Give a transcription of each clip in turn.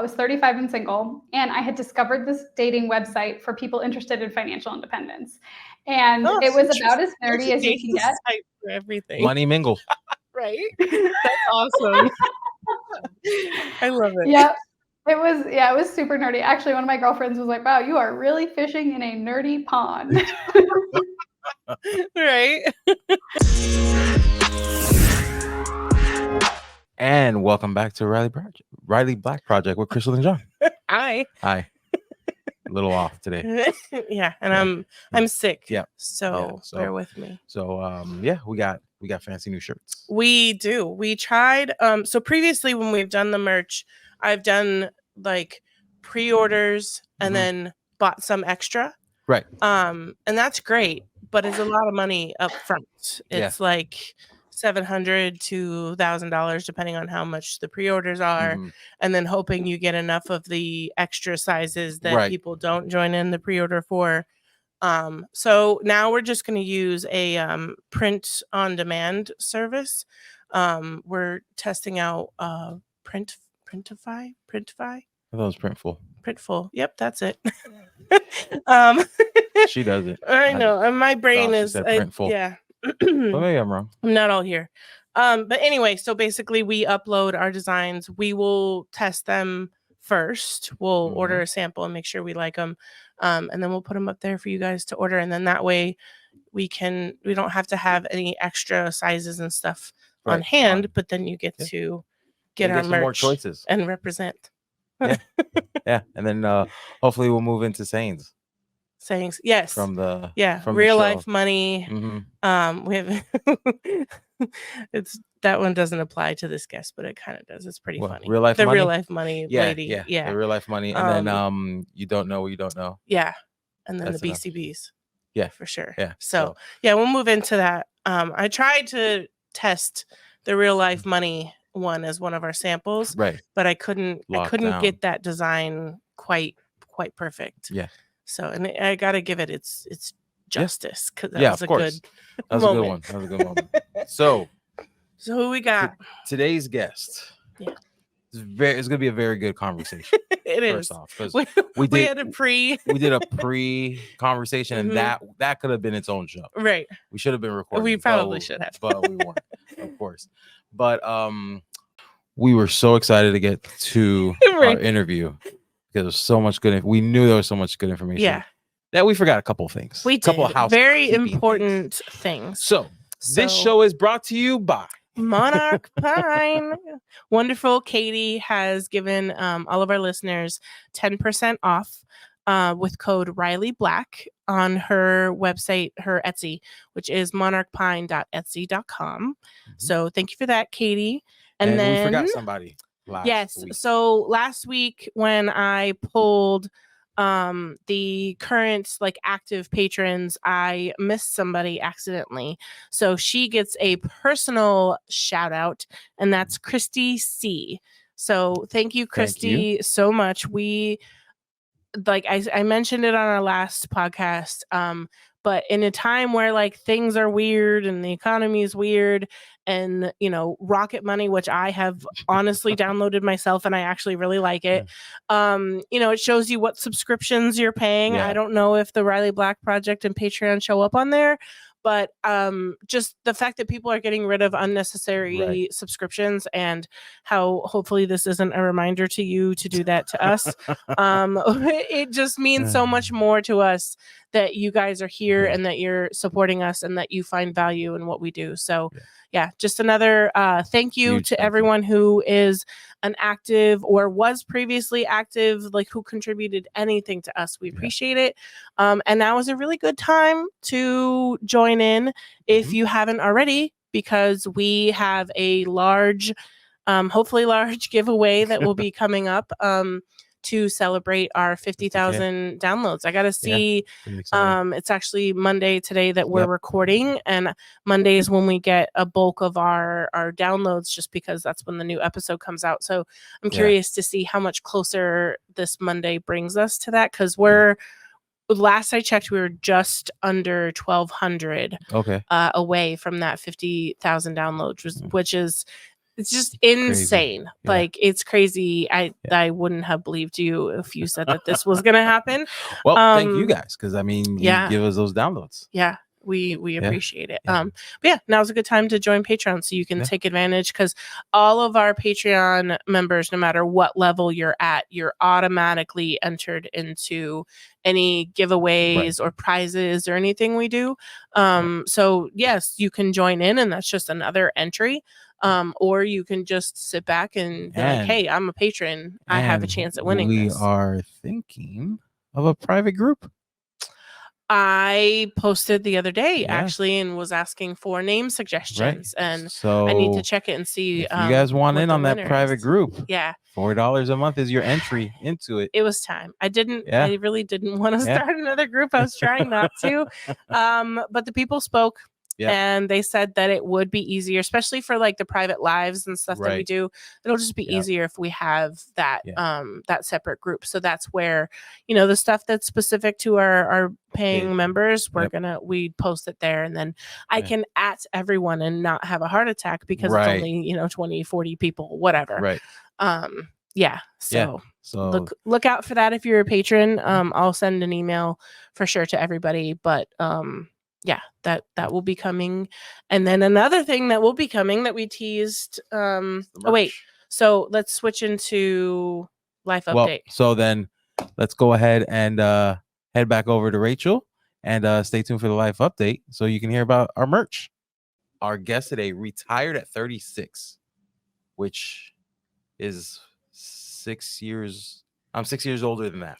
was 35 and single, and I had discovered this dating website for people interested in financial independence. And it was about as nerdy as you can get. For everything. Money mingle. Right? That's awesome. I love it. Yeah. It was super nerdy. Actually, one of my girlfriends was like, wow, you are really fishing in a nerdy pond. Right. And welcome back to Riley Black Project with Crystal and John. Hi. A little off today. Yeah, and I'm sick. Yeah. So bear with me. So we got fancy new shirts. We do. We tried so previously when we've done the merch, I've done like pre-orders and then bought some extra. Right. And that's great, but it's a lot of money up front. It's like $700 to $1,000 depending on how much the pre-orders are, and then hoping you get enough of the extra sizes that people don't join in the pre-order for. So now we're just going to use a print on demand service. We're testing out Printify. I thought it was Printful. Yep, that's it. She does it. I know, and my brain is Printful. yeah. Well, maybe I'm wrong. I'm not all here. But anyway, so basically we upload our designs. We will test them first. We'll order a sample and make sure we like them. And then we'll put them up there for you guys to order. And then that way we don't have to have any extra sizes and stuff on hand, but then you get to get our merch more choices and represent. Yeah. And then hopefully we'll move into sayings. Yes. From real life money. Mm-hmm. We have that one doesn't apply to this guest, but it kind of does. It's pretty funny. Real life money? Real life money lady. Yeah. The real life money. And then you don't know what you don't know. Yeah. And then the BCBs. Yeah. For sure. Yeah. So we'll move into that. I tried to test the real life money one as one of our samples. Right. But I couldn't get that design quite perfect. Yeah. So, and I got to give it its justice, because that was a good one. That was a good moment. So who we got? Today's guest. Yeah. It's going to be a very good conversation. It first is. Off, because we did a pre. We did a pre-conversation, and that could have been its own show. Right. We should have been recording. We probably should have, but we weren't, of course. But we were so excited to get to our interview. Because there's so much good. We knew there was so much good information. Yeah. That we forgot a couple of things. We did. Couple of very important things. So this show is brought to you by Monarch Pine. Wonderful Katie has given all of our listeners 10% off with code Riley Black on her website, her Etsy, which is monarchpine.etsy.com. So thank you for that, Katie. And then we forgot somebody. Week. So last week when I pulled the current active patrons, I missed somebody accidentally. So she gets a personal shout out, and that's Christy C. So thank you, Christy, so much. We I mentioned it on our last podcast, but in a time where things are weird and the economy is weird, and Rocket Money, which I have honestly downloaded myself and I actually really like it, it shows you what subscriptions you're paying. I don't know if the Riley Black Project and Patreon show up on there, but just the fact that people are getting rid of unnecessary subscriptions, and how hopefully this isn't a reminder to you to do that to us. It just means so much more to us that you guys are here and that you're supporting us and that you find value in what we do. So just another thank you to everyone who is an active or was previously active, who contributed anything to us. We appreciate it. And now is a really good time to join in if you haven't already, because we have a large, hopefully large giveaway that will be coming up to celebrate our 50,000 downloads. I got to see, it's actually Monday today that we're recording, and Monday is when we get a bulk of our downloads, just because that's when the new episode comes out. So I'm curious to see how much closer this Monday brings us to that, because last I checked, we were just under 1,200 away from that 50,000 downloads, which is It's just insane. Crazy. Like it's crazy. I wouldn't have believed you if you said that this was gonna happen. Well, thank you guys, because I mean, you yeah. give us those downloads. Yeah, we appreciate it. But yeah, now's a good time to join Patreon so you can take advantage, because all of our Patreon members, no matter what level you're at, you're automatically entered into any giveaways or prizes or anything we do. So yes, you can join in, and that's just another entry. Or you can just sit back and be like, hey, I'm a patron. I have a chance at winning this. We are thinking of a private group. I posted the other day actually and was asking for name suggestions, and so I need to check it and see if you guys want in on that private group. Yeah, $4 a month is your entry into it. It was time. I really didn't want to start another group. I was trying not to. But the people spoke. And they said that it would be easier, especially for like the private lives and stuff that we do. It'll just be easier if we have that that separate group. So that's where, the stuff that's specific to our paying members, we post it there, and then I can at everyone and not have a heart attack because it's only 20, 40 people, whatever. So look out for that if you're a patron. I'll send an email for sure to everybody, but that will be coming. And then another thing that will be coming that we teased. So let's switch into life update. So then let's go ahead and head back over to Rachel and stay tuned for the life update so you can hear about our merch. Our guest today retired at 36, which is 6 years. I'm 6 years older than that.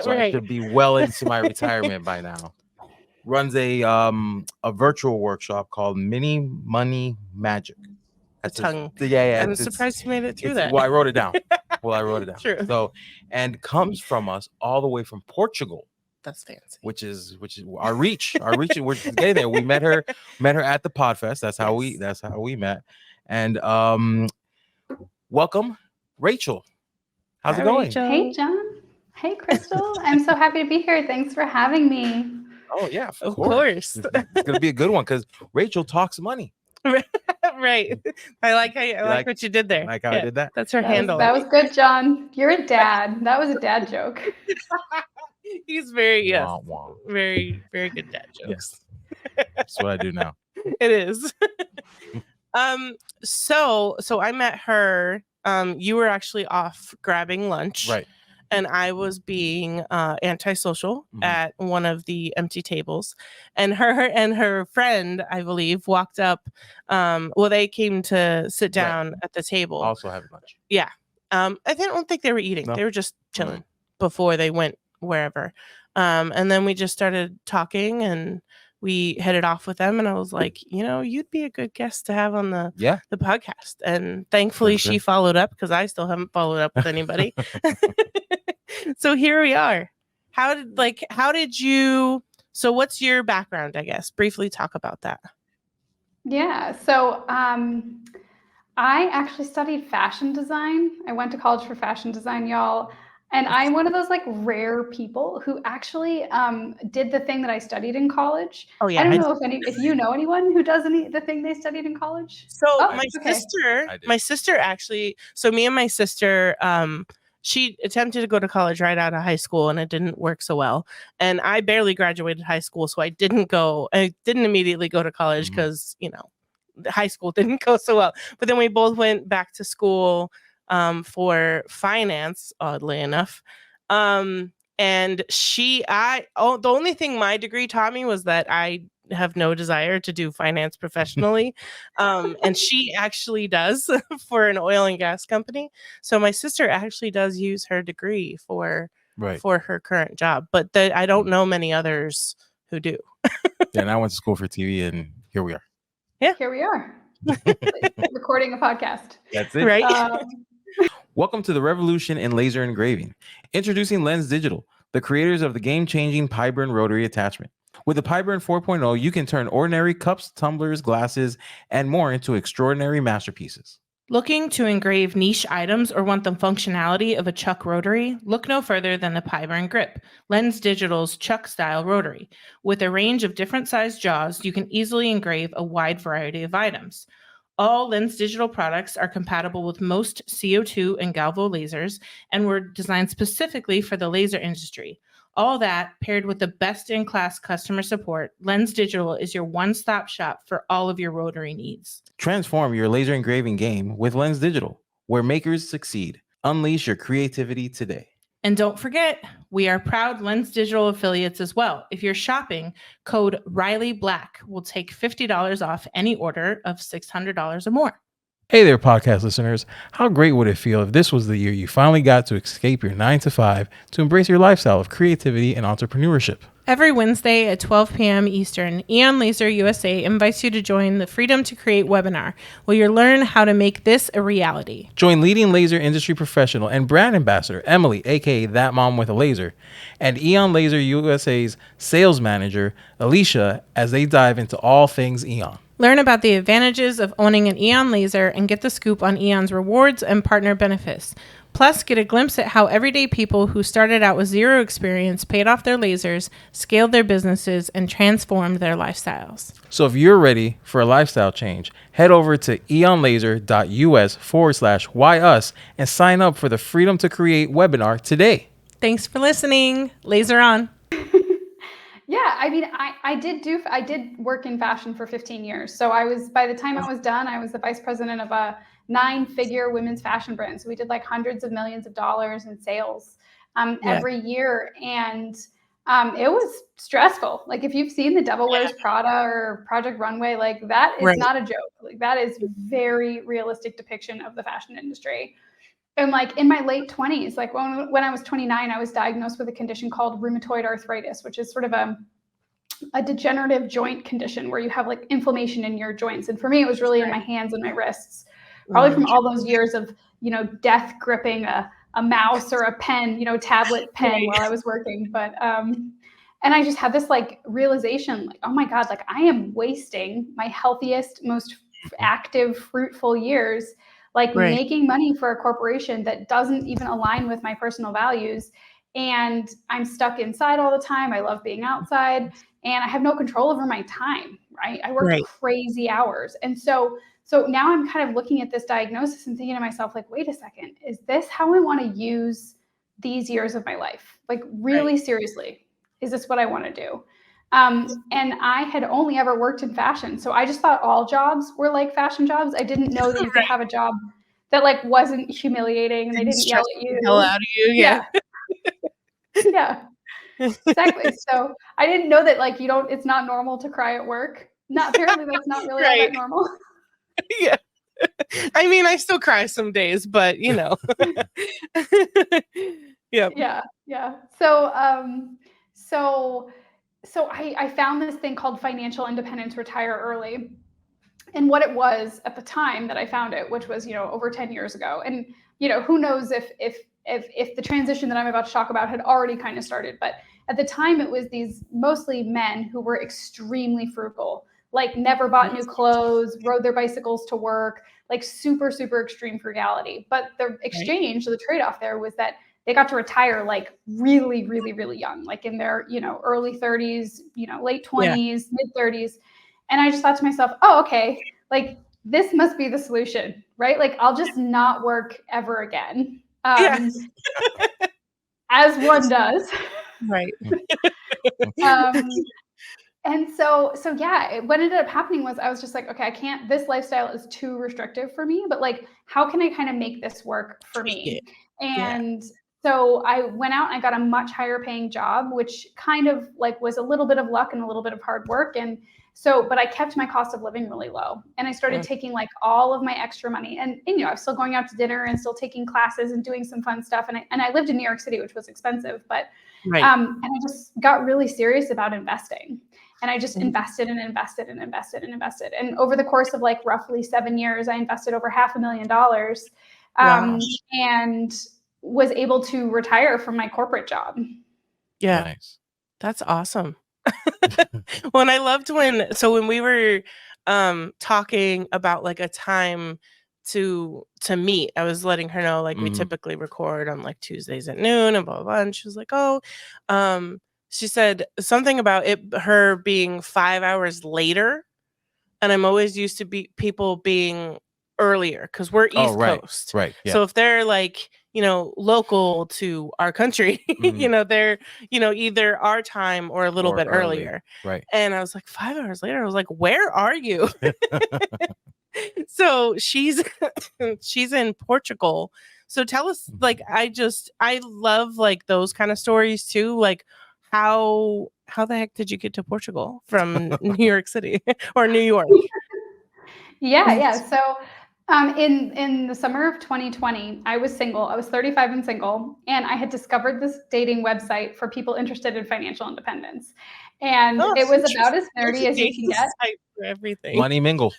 So I should be well into my retirement by now. Runs a virtual workshop called Mini Money Magic. That's I'm surprised you made it through that. Well, I wrote it down. True. So, and comes from us all the way from Portugal. That's fancy. Which is our reach. We're getting there. We met her at the Podfest. That's how we met. And welcome, Rachel. How's it going? Rachel. Hey, John. Hey, Crystal. I'm so happy to be here. Thanks for having me. Oh yeah, of course. It's gonna be a good one because Rachel talks money. Right. I like what you did there. Like how I did that. That's her handle. That was good, John. You're a dad. That was a dad joke. He's very very, very good dad jokes. Yes. That's what I do now. It is. So I met her. You were actually off grabbing lunch. Right. And I was being antisocial at one of the empty tables, and her friend, I believe, walked up. They came to sit down at the table. Also having lunch. Yeah. I don't think they were eating. No. They were just chilling before they went wherever. And then we just started talking, and we headed off with them. And I was like, you'd be a good guest to have on the podcast. And thankfully, she followed up, because I still haven't followed up with anybody. So here we are. So what's your background, I guess? Briefly talk about that. Yeah. So I actually studied fashion design. I went to college for fashion design, y'all. And I'm one of those rare people who actually did the thing that I studied in college. Oh yeah. I don't know if you know anyone who does the thing they studied in college. So my sister actually. So me and my sister. She attempted to go to college right out of high school, and it didn't work so well. And I barely graduated high school, so I didn't immediately go to college because, high school didn't go so well. But then we both went back to school for finance, oddly enough. And the only thing my degree taught me was that I have no desire to do finance professionally. And she actually does for an oil and gas company. So my sister actually does use her degree for her current job, but I don't know many others who do. And I went to school for TV, and here we are. Yeah. Here we are. Recording a podcast. That's it. Right. Welcome to the revolution in laser engraving. Introducing Lens Digital, the creators of the game-changing Pyburn rotary attachment. With the Pyburn 4.0, you can turn ordinary cups, tumblers, glasses, and more into extraordinary masterpieces. Looking to engrave niche items or want the functionality of a chuck rotary? Look no further than the Pyburn Grip, Lens Digital's chuck-style rotary. With a range of different sized jaws, you can easily engrave a wide variety of items. All Lens Digital products are compatible with most CO2 and Galvo lasers and were designed specifically for the laser industry. All that paired with the best-in-class customer support, Lens Digital is your one-stop shop for all of your rotary needs. Transform your laser engraving game with Lens Digital, where makers succeed. Unleash your creativity today. And don't forget, we are proud Lens Digital affiliates as well. If you're shopping, code Riley Black will take $50 off any order of $600 or more. Hey there, podcast listeners. How great would it feel if this was the year you finally got to escape your 9-to-5 to embrace your lifestyle of creativity and entrepreneurship? Every Wednesday at 12 p.m. Eastern, Eon Laser USA invites you to join the Freedom to Create webinar, where you'll learn how to make this a reality. Join leading laser industry professional and brand ambassador Emily, aka That Mom with a Laser, and Eon Laser USA's sales manager Alicia as they dive into all things Eon. Learn about the advantages of owning an Eon laser and get the scoop on Eon's rewards and partner benefits. Plus, get a glimpse at how everyday people who started out with zero experience paid off their lasers, scaled their businesses, and transformed their lifestyles. So if you're ready for a lifestyle change, head over to eonlaser.us/whyus and sign up for the Freedom to Create webinar today. Thanks for listening. Laser on. Yeah, I mean, I did work in fashion for 15 years. So by the time I was done, I was the vice president of a 9-figure women's fashion brand. So we did like hundreds of millions of dollars in sales every year. And it was stressful. Like if you've seen The Devil Wears Prada or Project Runway, like that is not a joke. Like that is very realistic depiction of the fashion industry. And like in my late 20s, like when I was 29, I was diagnosed with a condition called rheumatoid arthritis, which is sort of a degenerative joint condition where you have like inflammation in your joints. And for me, it was really in my hands and my wrists, probably from all those years of, death gripping a mouse or a pen, tablet pen while I was working. But, and I just had this like realization, like, oh my God, like I am wasting my healthiest, most active, fruitful years like making money for a corporation that doesn't even align with my personal values. And I'm stuck inside all the time. I love being outside and I have no control over my time, right? I work crazy hours. And so now I'm kind of looking at this diagnosis and thinking to myself, like, wait a second, is this how I want to use these years of my life? Like really seriously, is this what I want to do? And I had only ever worked in fashion. So I just thought all jobs were like fashion jobs. I didn't know that you could have a job that like wasn't humiliating and they didn't yell at you. Hell out of you. Yeah. Yeah, exactly. So I didn't know that like it's not normal to cry at work. Apparently that's not really all that normal. Yeah. I mean, I still cry some days, but Yeah. Yeah. So I found this thing called Financial Independence Retire Early. And what it was at the time that I found it, which was, over 10 years ago. And, who knows if the transition that I'm about to talk about had already kind of started. But at the time, it was these mostly men who were extremely frugal, like never bought new clothes, rode their bicycles to work, like super, super extreme frugality. But the exchange, the trade-off there was that they got to retire like really, really, really young, like in their, early 30s, late 20s, mid 30s. And I just thought to myself, oh, okay, like this must be the solution, right? Like I'll just not work ever again. As one does. Right. And so yeah, what ended up happening was I was just like, okay, this lifestyle is too restrictive for me, but like, how can I kind of make this work for me? And so I went out and I got a much higher paying job, which kind of like was a little bit of luck and a little bit of hard work. But I kept my cost of living really low and I started taking like all of my extra money and I was still going out to dinner and still taking classes and doing some fun stuff. And I lived in New York City, which was expensive, but, and I just got really serious about investing. And I just invested and invested and invested and invested. And over the course of like roughly 7 years, I invested over $500,000 and was able to retire from my corporate job. Yeah. Nice. That's awesome. When we were talking about like a time to meet, I was letting her know like we typically record on like Tuesdays at noon and blah blah blah. And she was like, she said something about her being 5 hours later and I'm always used to people being earlier because we're East Coast. Right. Yeah. So if they're like, local to our country, they're, either our time or a little bit earlier. Right. And I was like, 5 hours later, I was like, where are you? So she's in Portugal. So tell us, like, I love like those kind of stories too. Like how the heck did you get to Portugal from New York City or New York? Yeah. So in the summer of 2020, I was single. I was 35 and single, and I had discovered this dating website for people interested in financial independence. And it was about as nerdy as you can get. For everything. Money mingle.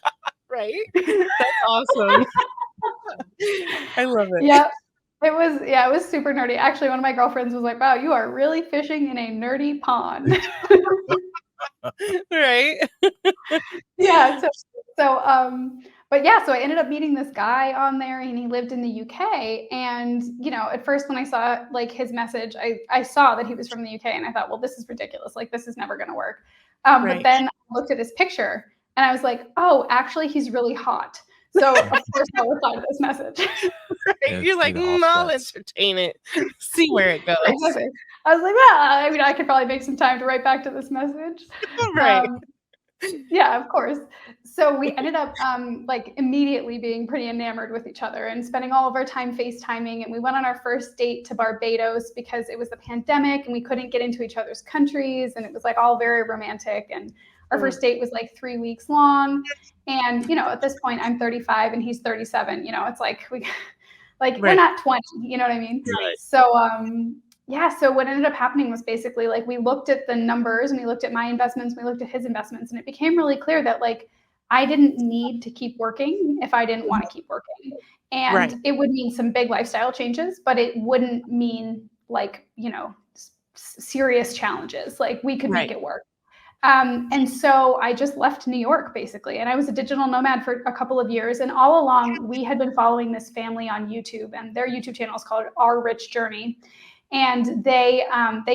Right? That's awesome. I love it. Yeah. It was super nerdy. Actually, one of my girlfriends was like, wow, you are really fishing in a nerdy pond. Right. Yeah. So I ended up meeting this guy on there, and he lived in the UK. And, at first when I saw like his message, I saw that he was from the UK, and I thought, well, this is ridiculous. Like, this is never going to work. But then I looked at his picture and I was like, oh, actually, he's really hot. So of course I replied to this message. Right. You're like, I'll entertain it. See where it goes. Exactly. I was like, well, I could probably make some time to write back to this message. Right. Yeah, of course. So we ended up like immediately being pretty enamored with each other and spending all of our time FaceTiming. And we went on our first date to Barbados because it was the pandemic and we couldn't get into each other's countries. And it was like all very romantic. And our first date was like 3 weeks long. And, at this point I'm 35 and he's 37. It's like we're not 20, you know what I mean? Right. So so what ended up happening was basically like we looked at the numbers and we looked at my investments, we looked at his investments, and it became really clear that like I didn't need to keep working if I didn't want to keep working. And it would mean some big lifestyle changes, but it wouldn't mean like, serious challenges. Like we could make it work. And so I just left New York basically, and I was a digital nomad for a couple of years. And all along we had been following this family on YouTube, and their YouTube channel is called Our Rich Journey. And they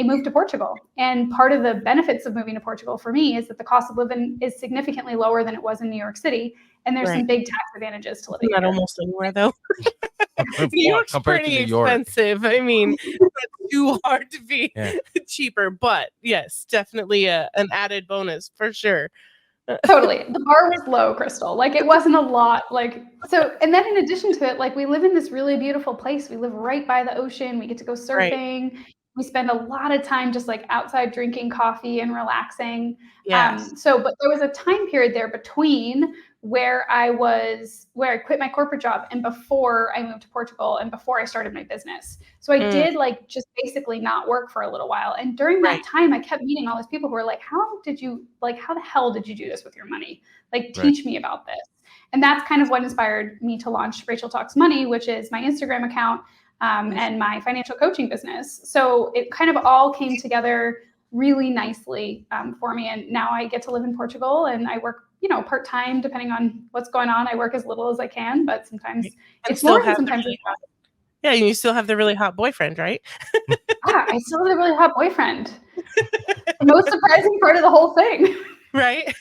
moved to Portugal. And part of the benefits of moving to Portugal for me is that the cost of living is significantly lower than it was in New York City. And there's some big tax advantages to living here. Not almost anywhere though. New York's pretty expensive. I mean, it's too hard to be cheaper, but yes, definitely an added bonus for sure. Totally. The bar was low, Crystal. Like it wasn't a lot. And then in addition to it, like we live in this really beautiful place. We live right by the ocean. We get to go surfing. Right. We spend a lot of time just like outside drinking coffee and relaxing. Yes. But there was a time period there between where I quit my corporate job and before I moved to Portugal and before I started my business. So I did like just basically not work for a little while. And during that time, I kept meeting all these people who were like, how the hell did you do this with your money? Like, teach me about this. And that's kind of what inspired me to launch Rachel Talks Money, which is my Instagram account and my financial coaching business. So it kind of all came together really nicely for me. And now I get to live in Portugal and I work, part-time, depending on what's going on. I work as little as I can, but sometimes it's more and sometimes it's not. Yeah, and you still have the really hot boyfriend, right? I still have the really hot boyfriend. The most surprising part of the whole thing. Right?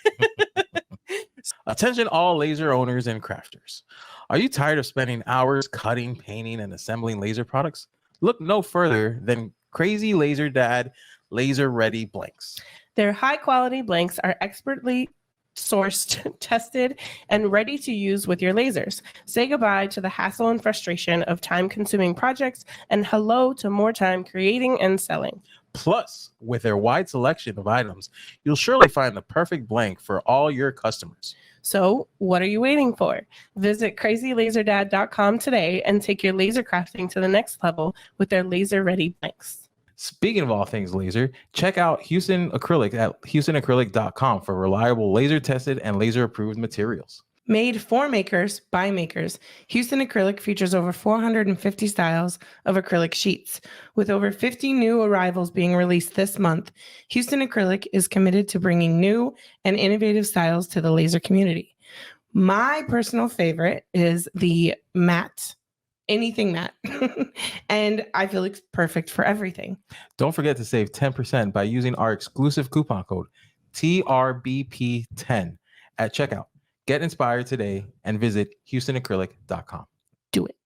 Attention all laser owners and crafters. Are you tired of spending hours cutting, painting, and assembling laser products? Look no further than Crazy Laser Dad Laser Ready Blanks. Their high-quality blanks are expertly sourced, tested, and ready to use with your lasers. Say goodbye to the hassle and frustration of time-consuming projects and hello to more time creating and selling. Plus, with their wide selection of items, you'll surely find the perfect blank for all your customers. So, what are you waiting for? Visit crazylaserdad.com today and take your laser crafting to the next level with their laser-ready blanks. Speaking of all things laser, check out Houston Acrylic at houstonacrylic.com for reliable laser tested and laser approved materials. Made for makers by makers, Houston Acrylic features over 450 styles of acrylic sheets. With over 50 new arrivals being released this month, Houston Acrylic is committed to bringing new and innovative styles to the laser community. My personal favorite is the matte. Anything matte. And I feel it's perfect for everything. Don't forget to save 10% by using our exclusive coupon code TRBP10 at checkout. Get inspired today and visit HoustonAcrylic.com. Do it.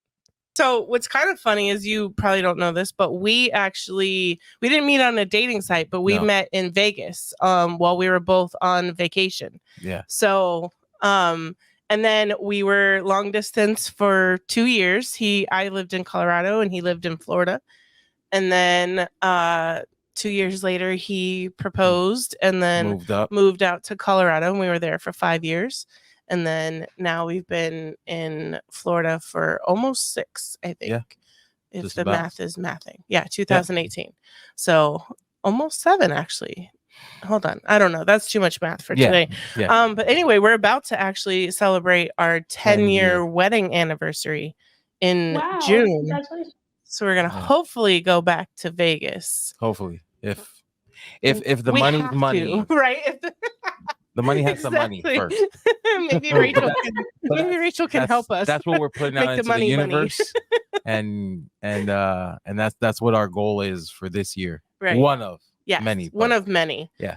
So what's kind of funny is you probably don't know this, but we didn't meet on a dating site, but we met in Vegas while we were both on vacation. Yeah. So and then we were long distance for 2 years. I lived in Colorado and he lived in Florida. And then 2 years later he proposed and then moved out to Colorado, and we were there for 5 years. And then now we've been in Florida for almost 6, I think. Yeah, if the math is mathing. Yeah, 2018. Yeah. So almost 7, actually. Hold on. I don't know. That's too much math for today. Yeah. But anyway, we're about to actually celebrate our 10-year wedding anniversary in June. Congratulations. So we're going to hopefully go back to Vegas. Hopefully. If the money's money. Right? The money has some money first. Maybe Rachel can help us. That's what we're putting out into the universe, and that's what our goal is for this year. Right. One of many. One of many. Yeah.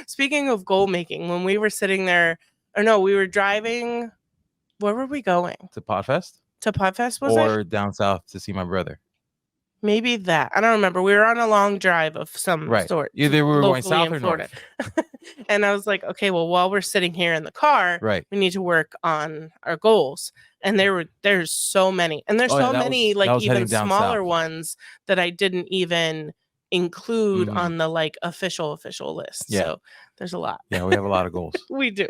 Speaking of goal making, when we were sitting there, we were driving. Where were we going? To Podfest. To Podfest, or down south to see my brother. Maybe that. I don't remember. We were on a long drive of some sort. Either we were going south or Florida. North. And I was like, okay, well, while we're sitting here in the car, we need to work on our goals. And there's so many. And there's many even smaller ones that I didn't even include on the official list. Yeah. So there's a lot. Yeah, we have a lot of goals. We do.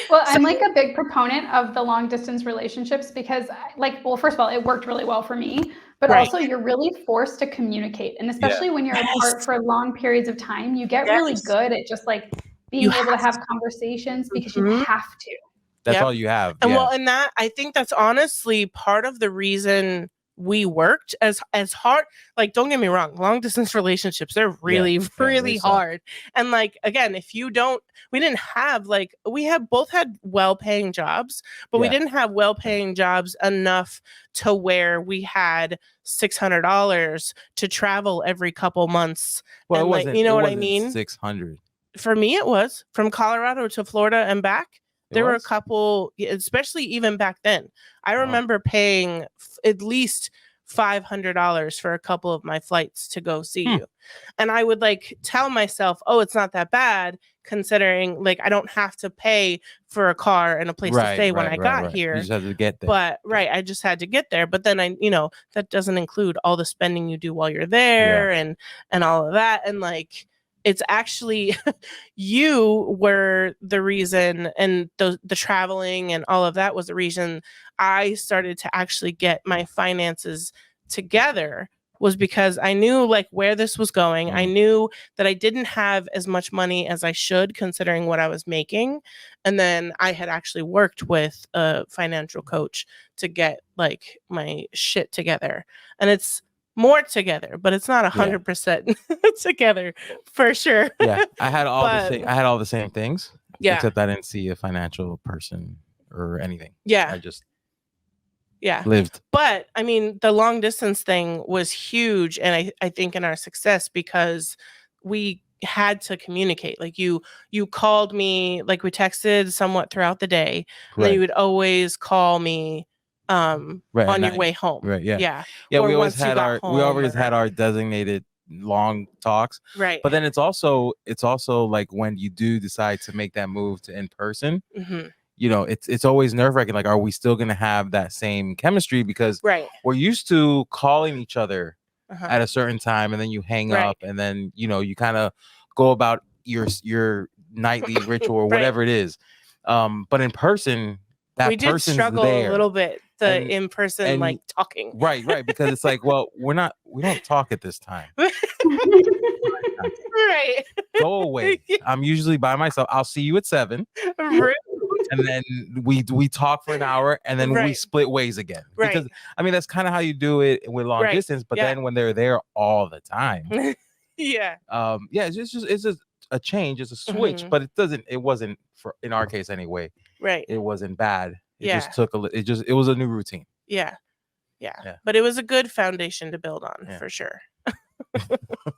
Well, I'm a big proponent of the long distance relationships because first of all, it worked really well for me, but also you're really forced to communicate. And especially when you're apart for long periods of time, you get really good at just being able to have conversations because you have to. That's all you have. And and that, I think that's honestly part of the reason we worked as hard. Don't get me wrong, long distance relationships, they're really hard. And again, we didn't have we both had well-paying jobs, but we didn't have well-paying jobs enough to where we had $600 to travel every couple months. Well, and it wasn't, you know what I mean? 600. For me, it was from Colorado to Florida and back. There were a couple, especially even back then. I remember paying at least $500 for a couple of my flights to go see you. And I would tell myself, oh, it's not that bad, considering I don't have to pay for a car and a place to stay when I got here. You just had to get there. But I just had to get there. But then that doesn't include all the spending you do while you're there and all of that. And it's actually you were the reason, and the traveling and all of that was the reason I started to actually get my finances together, was because I knew where this was going. I knew that I didn't have as much money as I should, considering what I was making. And then I had actually worked with a financial coach to get my shit together. And it's more together, but it's not 100% together for sure. Yeah, I had all the same things. Yeah, except I didn't see a financial person or anything. Yeah, I just lived. But I mean, the long distance thing was huge, and I think in our success, because we had to communicate. You called me, we texted somewhat throughout the day, and then you would always call me on your way home. Right. Yeah. Yeah. Yeah. We always had our designated long talks. Right. But then it's also when you do decide to make that move to in person, it's always nerve-wracking. Are we still gonna have that same chemistry? Because we're used to calling each other at a certain time, and then you hang up, and then you kind of go about your nightly ritual or whatever it is. But in person, we did struggle a little bit in person talking. Right, because it's well, we don't talk at this time. Right. Go away. I'm usually by myself. I'll see you at 7. Rude. And then we talk for an hour, and then we split ways again. Right. Because that's kind of how you do it with long distance. But then when they're there all the time, it's just a change. It's a switch, but it wasn't in our case anyway. Right. It wasn't bad. It just took it was a new routine. Yeah. But it was a good foundation to build on for sure.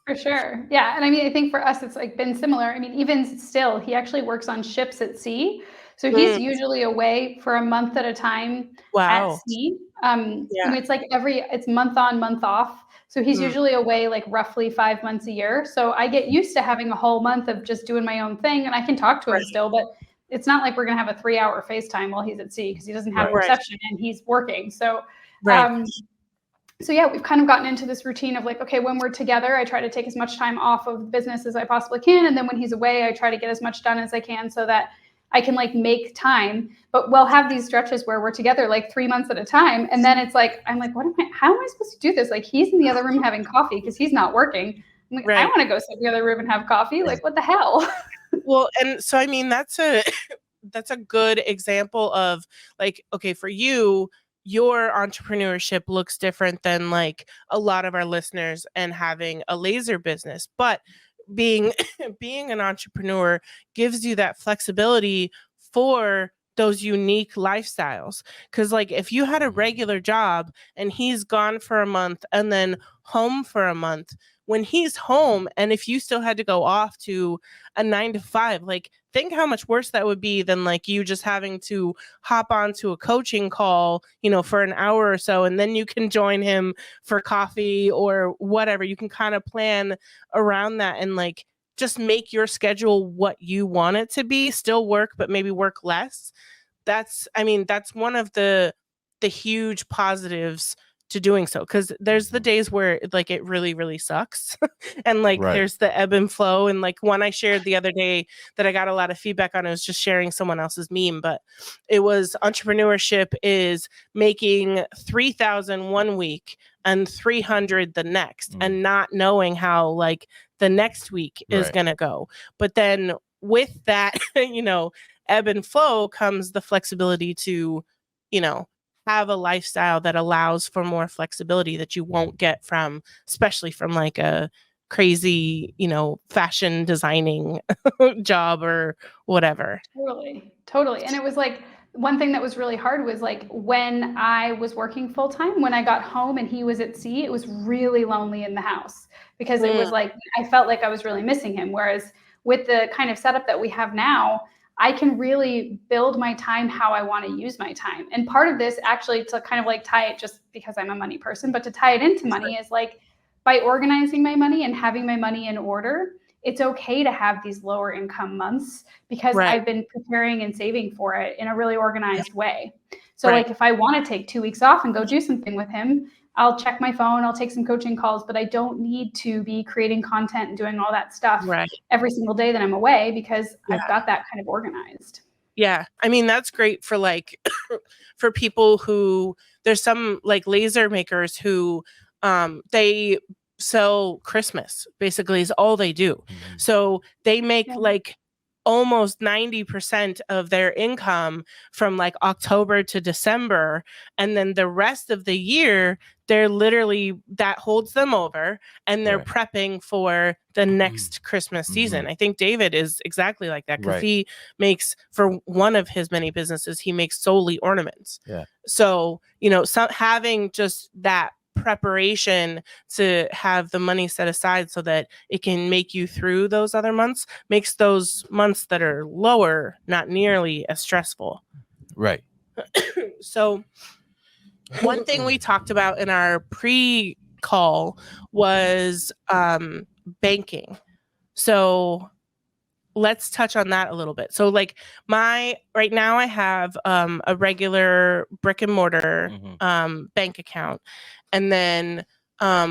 For sure. Yeah. And I mean, I think for us, it's like been similar. I mean, even still, he actually works on ships at sea. So he's Mm, usually away for a month at a time at wow. sea. I Yeah. mean, it's like it's month on, month off. So he's Mm, usually away like roughly 5 months a year. So I get used to having a whole month of just doing my own thing, and I can talk to him right. still, but it's not like we're going to have a 3 hour FaceTime while he's at sea because he doesn't have Right. Right. reception and he's working. Right. Um, so yeah, we've kind of gotten into this routine of like, okay, when we're together, I try to take as much time off of business as I possibly can. And then when he's away, I try to get as much done as I can so that I can like make time. But we'll have these stretches where we're together like 3 months at a time. And then it's like, I'm like, how am I supposed to do this? Like he's in the other room having coffee because he's not working. I'm like, I Right. want to go sit in the other room and have coffee. Like, what the hell? Well, and so I mean that's a that's a good example of like, okay, for you, your entrepreneurship looks different than like a lot of our listeners and having a laser business. But being being an entrepreneur gives you that flexibility for those unique lifestyles. Because like if you had a regular job and he's gone for a month and then home for a month, when he's home and if you still had to go off to a 9 to 5, like think how much worse that would be than like you just having to hop onto a coaching call, for an hour or so, and then you can join him for coffee or whatever. You can kind of plan around that and like just make your schedule what you want it to be, still work, but maybe work less. That's one of the huge positives to doing so, because there's the days where like it really really sucks and like Right. there's the ebb and flow. And like one I shared the other day that I got a lot of feedback on, I was just sharing someone else's meme, but it was entrepreneurship is making 3,000 one week and 300 the next, and not knowing how like the next week is Right. going to go. But then with that ebb and flow comes the flexibility to have a lifestyle that allows for more flexibility that you won't get from, especially from like a crazy, fashion designing job or whatever. Totally. And it was like one thing that was really hard was like when I was working full time, when I got home and he was at sea, it was really lonely in the house because it was like I felt like I was really missing him. Whereas with the kind of setup that we have now, I can really build my time how I want to use my time. And part of this actually to kind of like tie it, just because I'm a money person, but to tie it into money is like by organizing my money and having my money in order, it's okay to have these lower income months because Right. I've been preparing and saving for it in a really organized way. So Right. like if I want to take 2 weeks off and go do something with him, I'll check my phone, I'll take some coaching calls, but I don't need to be creating content and doing all that stuff Right. every single day that I'm away because Yeah. I've got that kind of organized. Yeah. I mean, that's great for like for people who there's some like laser makers who they sell Christmas basically is all they do. So they make like almost 90% of their income from like October to December. And then the rest of the year, they're literally that holds them over and they're prepping for the next Christmas season. I think David is exactly like that because he makes, for one of his many businesses, he makes solely ornaments. Yeah. So, having just that preparation to have the money set aside so that it can make you through those other months makes those months that are lower not nearly as stressful. Right. So one thing we talked about in our pre-call was banking. So let's touch on that a little bit. So like right now I have a regular brick and mortar bank account. And then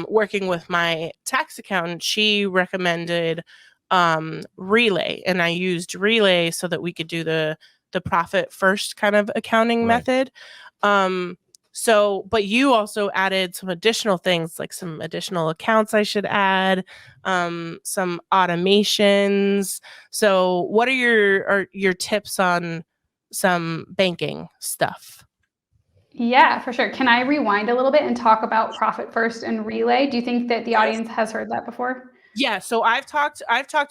working with my tax accountant, she recommended Relay. And I used Relay so that we could do the profit first kind of accounting method. So, but you also added some additional things, like some additional accounts I should add, some automations. So what are your tips on some banking stuff? Yeah, for sure. Can I rewind a little bit and talk about Profit First and Relay? Do you think that the audience has heard that before? Yeah, so I've talked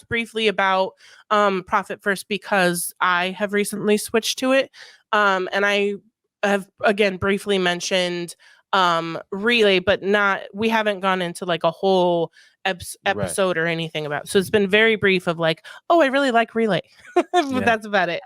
briefly about Profit First because I have recently switched to it. And I have again briefly mentioned relay, but we haven't gone into like a whole episode or anything about it. So it's been very brief of like, oh, I really like relay. But that's about it.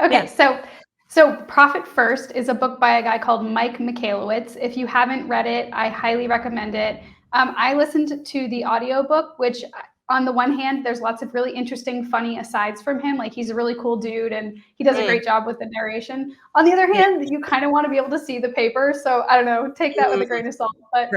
Okay, so Profit First is a book by a guy called Mike Michalowicz. If you haven't read it, I highly recommend it. I listened to the audiobook, which on the one hand, there's lots of really interesting, funny asides from him. Like he's a really cool dude and he does a great job with the narration. On the other hand, you kind of want to be able to see the paper. So I don't know, take that with a grain of salt. But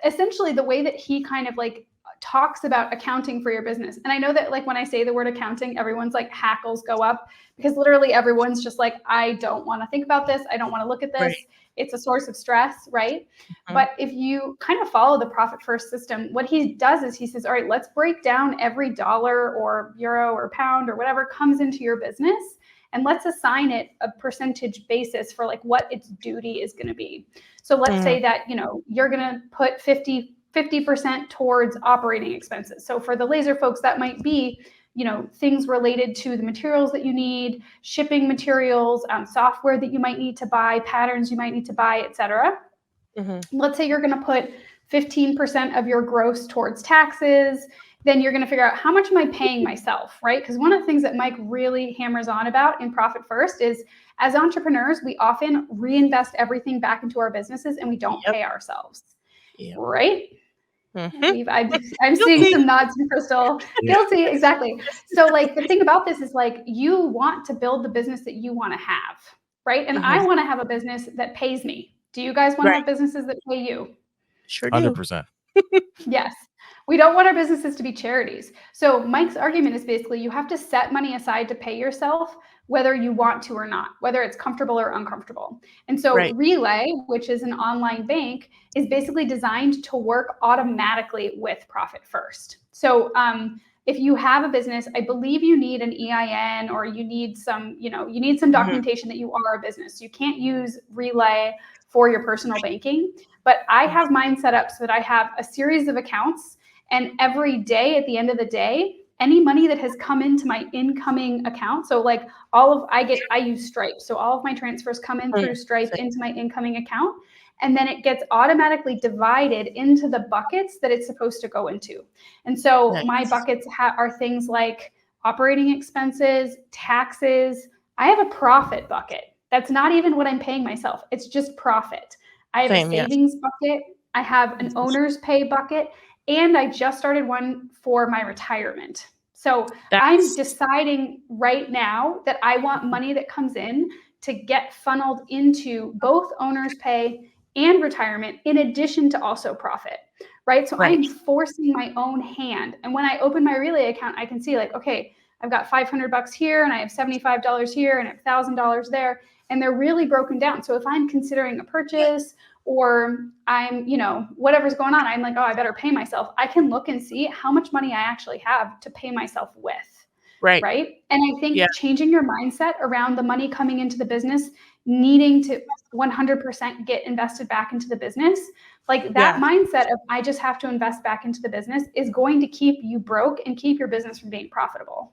essentially the way that he kind of like talks about accounting for your business. And I know that like when I say the word accounting, everyone's like hackles go up because literally everyone's just like, I don't want to think about this. I don't want to look at this. Right. It's a source of stress, right? Mm-hmm. But if you kind of follow the Profit First system, what he does is he says, all right, let's break down every dollar or euro or pound or whatever comes into your business. And let's assign it a percentage basis for like what its duty is going to be. So let's say that, you know, you're going to put 50% towards operating expenses. So for the laser folks, that might be, you know, things related to the materials that you need, shipping materials, software that you might need to buy, patterns you might need to buy, et cetera. Mm-hmm. Let's say you're going to put 15% of your gross towards taxes. Then you're going to figure out how much am I paying myself, right? Because one of the things that Mike really hammers on about in Profit First is as entrepreneurs, we often reinvest everything back into our businesses and we don't pay ourselves, right? Mm-hmm. I'm seeing some nods from Crystal. Guilty, exactly. So like the thing about this is like you want to build the business that you want to have, right? And I want to have a business that pays me. Do you guys want to have businesses that pay you? Sure do. 100%. Yes. We don't want our businesses to be charities. So Mike's argument is basically you have to set money aside to pay yourself, whether you want to or not, whether it's comfortable or uncomfortable. And so Relay, which is an online bank, is basically designed to work automatically with Profit First. So if you have a business, I believe you need an EIN or you need some, documentation that you are a business. You can't use Relay for your personal banking, but I have mine set up so that I have a series of accounts. And every day at the end of the day, any money that has come into my incoming account, so like I use Stripe. So all of my transfers come in through Stripe into my incoming account. And then it gets automatically divided into the buckets that it's supposed to go into. And so my buckets are things like operating expenses, taxes. I have a profit bucket. That's not even what I'm paying myself. It's just profit. I have a savings bucket. I have an owner's pay bucket. And I just started one for my retirement. So I'm deciding right now that I want money that comes in to get funneled into both owner's pay and retirement, in addition to also profit, right? So I'm forcing my own hand. And when I open my Relay account, I can see like, okay, I've got $500 here and I have $75 here and I have $1,000 there. And they're really broken down. So if I'm considering a purchase or I'm, whatever's going on, I'm like, oh, I better pay myself. I can look and see how much money I actually have to pay myself with. Right. And I think changing your mindset around the money coming into the business, needing to 100% get invested back into the business, like that mindset of I just have to invest back into the business is going to keep you broke and keep your business from being profitable.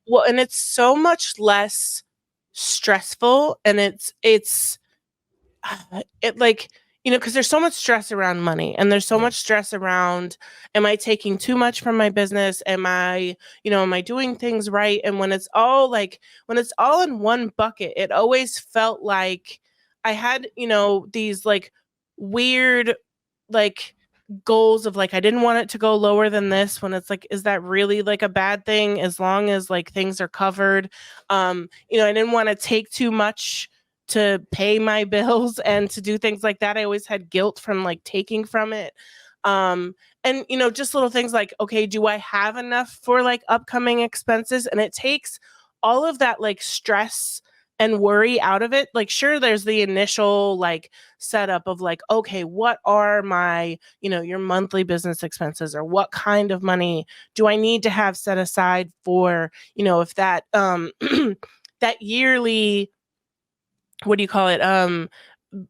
Well, and it's so much less stressful, and it's like, because there's so much stress around money, and there's so much stress around, am I taking too much from my business? Am I doing things right? And when it's all in one bucket, it always felt like I had, these like weird, like goals of like, I didn't want it to go lower than this, when it's like, is that really like a bad thing as long as like things are covered? I didn't want to take too much to pay my bills and to do things like that. I always had guilt from like taking from it. And just little things like, okay, do I have enough for like upcoming expenses? And it takes all of that like stress and worry out of it. Like, sure, there's the initial like setup of like, okay, what are my, your monthly business expenses, or what kind of money do I need to have set aside for, if that, that yearly, what do you call it?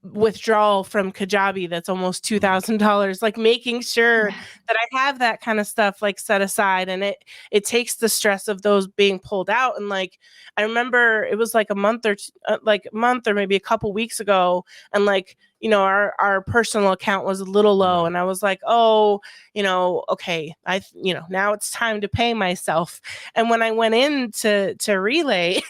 withdrawal from Kajabi that's almost $2,000, like making sure that I have that kind of stuff like set aside, and it takes the stress of those being pulled out. And like I remember it was like a month or maybe a couple weeks ago, and like our personal account was a little low, and I was like, oh, okay, now it's time to pay myself. And when I went in to Relay,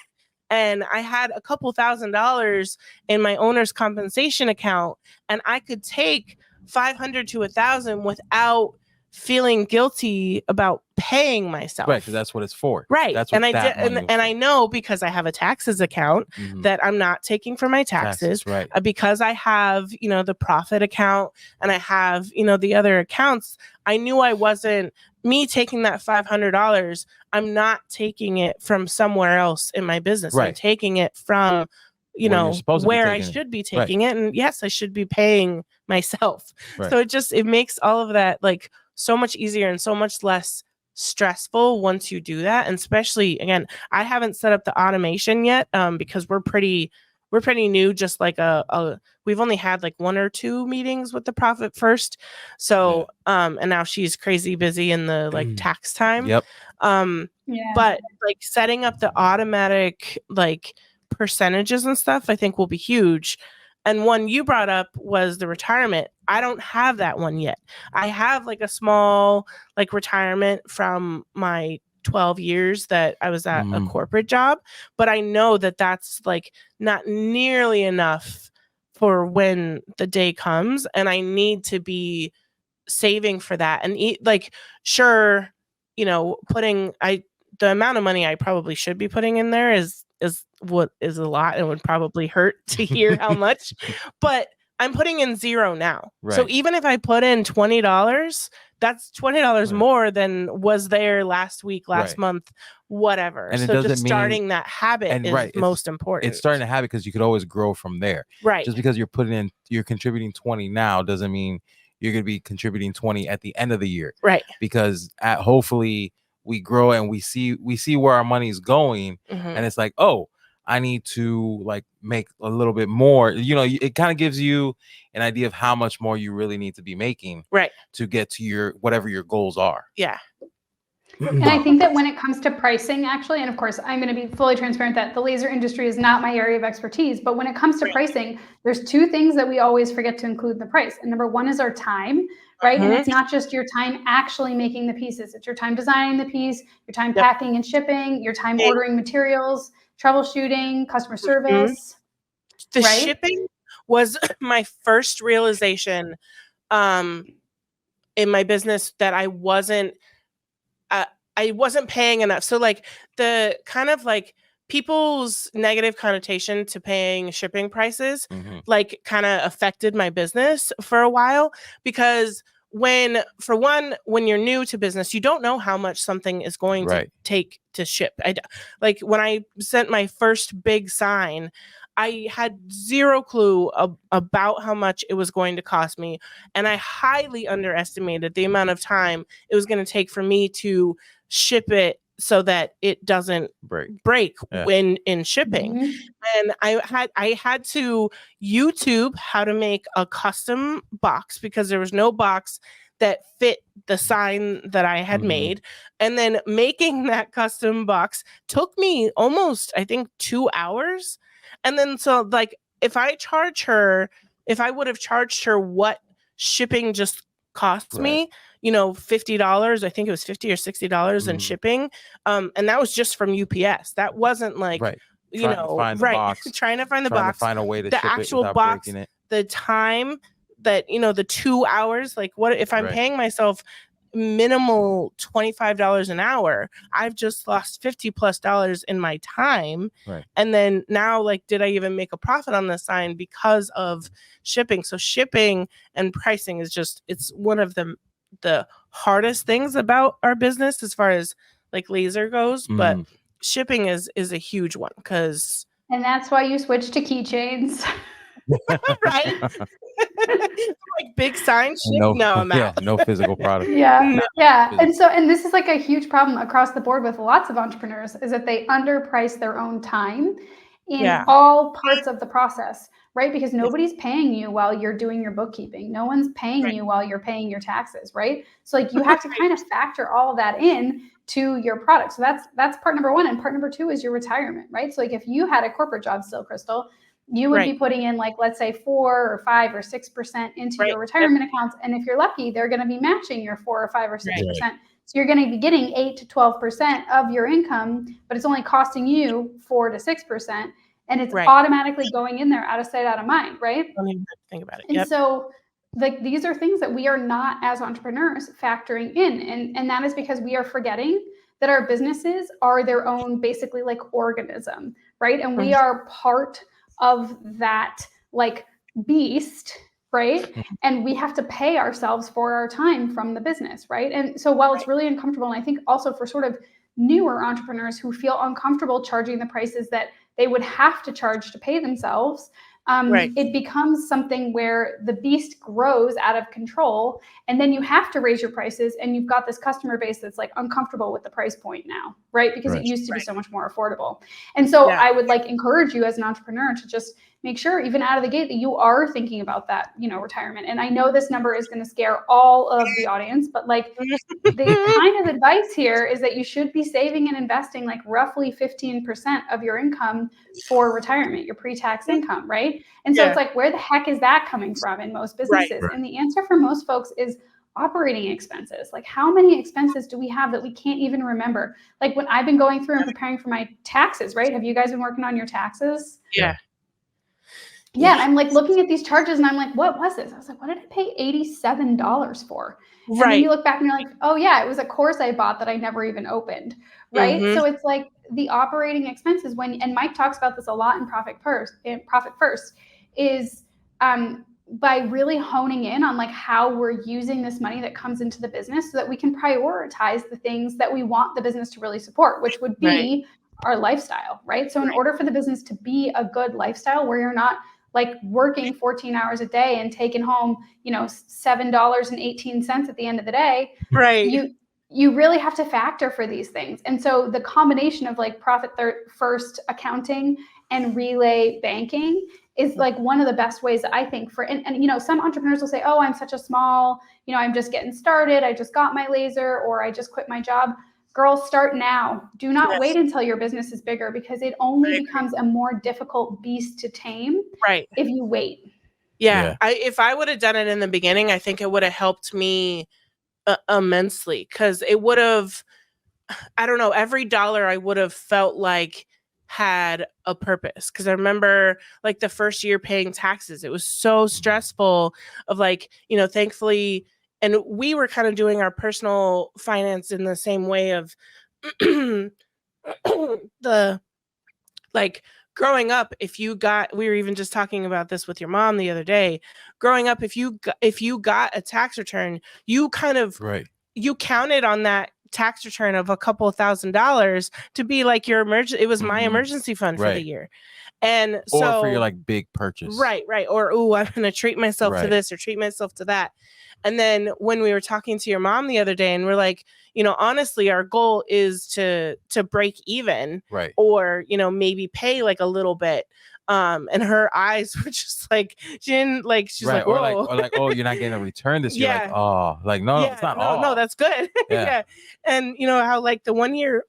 and I had a couple $1,000s in my owner's compensation account, and I could take 500 to 1,000 without feeling guilty about paying myself. Right, because that's what it's for. Right. That's what and I know, because I have a taxes account that I'm not taking for my taxes. Right. Because I have, the profit account, and I have, the other accounts. I knew I wasn't me taking that $500. I'm not taking it from somewhere else in my business. Right. I'm taking it from where I should be taking it. And yes, I should be paying myself. Right. So it makes all of that like so much easier and so much less stressful once you do that. And especially, again, I haven't set up the automation yet because we're pretty new, just like we've only had like 1 or 2 meetings with the Profit First. So and now she's crazy busy in the like tax time. Yep. But like setting up the automatic like percentages and stuff, I think will be huge. And one you brought up was the retirement. I don't have that one yet. I have like a small like retirement from my 12 years that I was at a corporate job, but I know that that's like not nearly enough for when the day comes, and I need to be saving for that. And sure, the amount of money I probably should be putting in there is what is a lot, and would probably hurt to hear how much, but I'm putting in 0 now. Right. So even if I put in $20, that's $20 more than was there last week, last month, whatever. And so just starting that habit is most important. It's starting to habit because you could always grow from there. Right. Just because you're contributing 20 now doesn't mean you're going to be contributing 20 at the end of the year. Right. Because hopefully we grow and we see where our money's going, and it's like, oh, I need to like make a little bit more. It kind of gives you an idea of how much more you really need to be making, right, to get to whatever your goals are. Yeah. And I think that when it comes to pricing, actually, and of course, I'm going to be fully transparent that the laser industry is not my area of expertise, but when it comes to pricing, there's 2 things that we always forget to include in the price. And number 1 is our time, right? And it's not just your time actually making the pieces. It's your time designing the piece, your time packing and shipping, your time ordering materials, troubleshooting, customer service. The shipping was my first realization in my business that I wasn't paying enough. So like the kind of like people's negative connotation to paying shipping prices like kind of affected my business for a while, because when you're new to business, you don't know how much something is going to take to ship. Like when I sent my first big sign, I had 0 clue about how much it was going to cost me. And I highly underestimated the amount of time it was going to take for me to ship it so that it doesn't break when in shipping. And I had to YouTube how to make a custom box, because there was no box that fit the sign that I had made. And then making that custom box took me almost, I think, 2 hours. And then so like if I would have charged her what shipping just cost me, $50, I think it was $50 or $60 in shipping. And that was just from UPS. That wasn't like, trying to find the box, find a way to the ship actual it box, breaking it. the time that, the 2 hours, like what if I'm paying myself minimal $25 an hour, I've just lost $50+ in my time. And then now, like, did I even make a profit on the sign because of shipping? So shipping and pricing is it's one of the hardest things about our business as far as like laser goes, but shipping is a huge one, and that's why you switch to keychains. Right. Like big sign shit? No, I'm out. No physical product. And this is like a huge problem across the board with lots of entrepreneurs, is that they underprice their own time in all parts of the process, right? Because nobody's paying you while you're doing your bookkeeping. No one's paying you while you're paying your taxes, right? So like you have to kind of factor all of that in to your product. So that's part number one. And part number two is your retirement, right? So like if you had a corporate job still, Crystal, you would be putting in like, let's say 4 or 5 or 6% into your retirement accounts. And if you're lucky, they're going to be matching your 4 or 5 or 6%. So you're going to be getting 8 to 12% of your income, but it's only costing you 4 to 6%. And it's automatically going in there out of sight, out of mind, right? Don't even have to think about it. And so like these are things that we are not as entrepreneurs factoring in. And that is because we are forgetting that our businesses are their own basically like organism, right? And we are part of that like beast, right? And we have to pay ourselves for our time from the business, right? And so while it's really uncomfortable, and I think also for sort of newer entrepreneurs who feel uncomfortable charging the prices that they would have to charge to pay themselves, it becomes something where the beast grows out of control, and then you have to raise your prices, and you've got this customer base that's like uncomfortable with the price point now, right? Because it used to be so much more affordable. And so I would like encourage you as an entrepreneur to just make sure even out of the gate that you are thinking about that, you know, retirement. And I know this number is going to scare all of the audience, but like the kind of advice here is that you should be saving and investing like roughly 15% of your income for retirement, your pre-tax income, right? And so it's like, where the heck is that coming from in most businesses? And the answer for most folks is operating expenses. Like how many expenses do we have that we can't even remember? Like when I've been going through and preparing for my taxes, right? Have you guys been working on your taxes? Yeah, and I'm like looking at these charges and I'm like, what was this? I was like, what did I pay $87 for? And then you look back and you're like, oh yeah, it was a course I bought that I never even opened, right? So it's like the operating expenses and Mike talks about this a lot in Profit First, is by really honing in on like how we're using this money that comes into the business so that we can prioritize the things that we want the business to really support, which would be our lifestyle, right? So in order for the business to be a good lifestyle where you're not like working 14 hours a day and taking home, you know, $7.18 at the end of the day, you really have to factor for these things. And so the combination of like Profit First accounting and Relay banking is like one of the best ways I think for, and you know, some entrepreneurs will say, oh, I'm such a small, you know, I'm just getting started. I just got my laser, or I just quit my job. Girls, start now. Do not wait until your business is bigger, because it only becomes a more difficult beast to tame if you wait. If I would have done it in the beginning, I think it would have helped me immensely, because it would have, I don't know, every dollar I would have felt like had a purpose. Because I remember like the first year paying taxes, it was so stressful of like, you know, thankfully, and we were kind of doing our personal finance in the same way of the like growing up, if you got, we were even just talking about this with your mom the other day, growing up, if you got a tax return, you kind of you counted on that tax return of a couple of $1,000s to be like your emergency. It was my emergency fund for the year. And so, or for your like big purchase. Or, oh, I'm going to treat myself to this or treat myself to that. And then when we were talking to your mom the other day, and we're like, you know, honestly, our goal is to break even, or, you know, maybe pay like a little bit. And her eyes were just like, she didn't like, she's like, whoa. Or like, oh, you're not getting a return this year. Like, oh, like, no, it's not. No, that's good. And you know how like the one year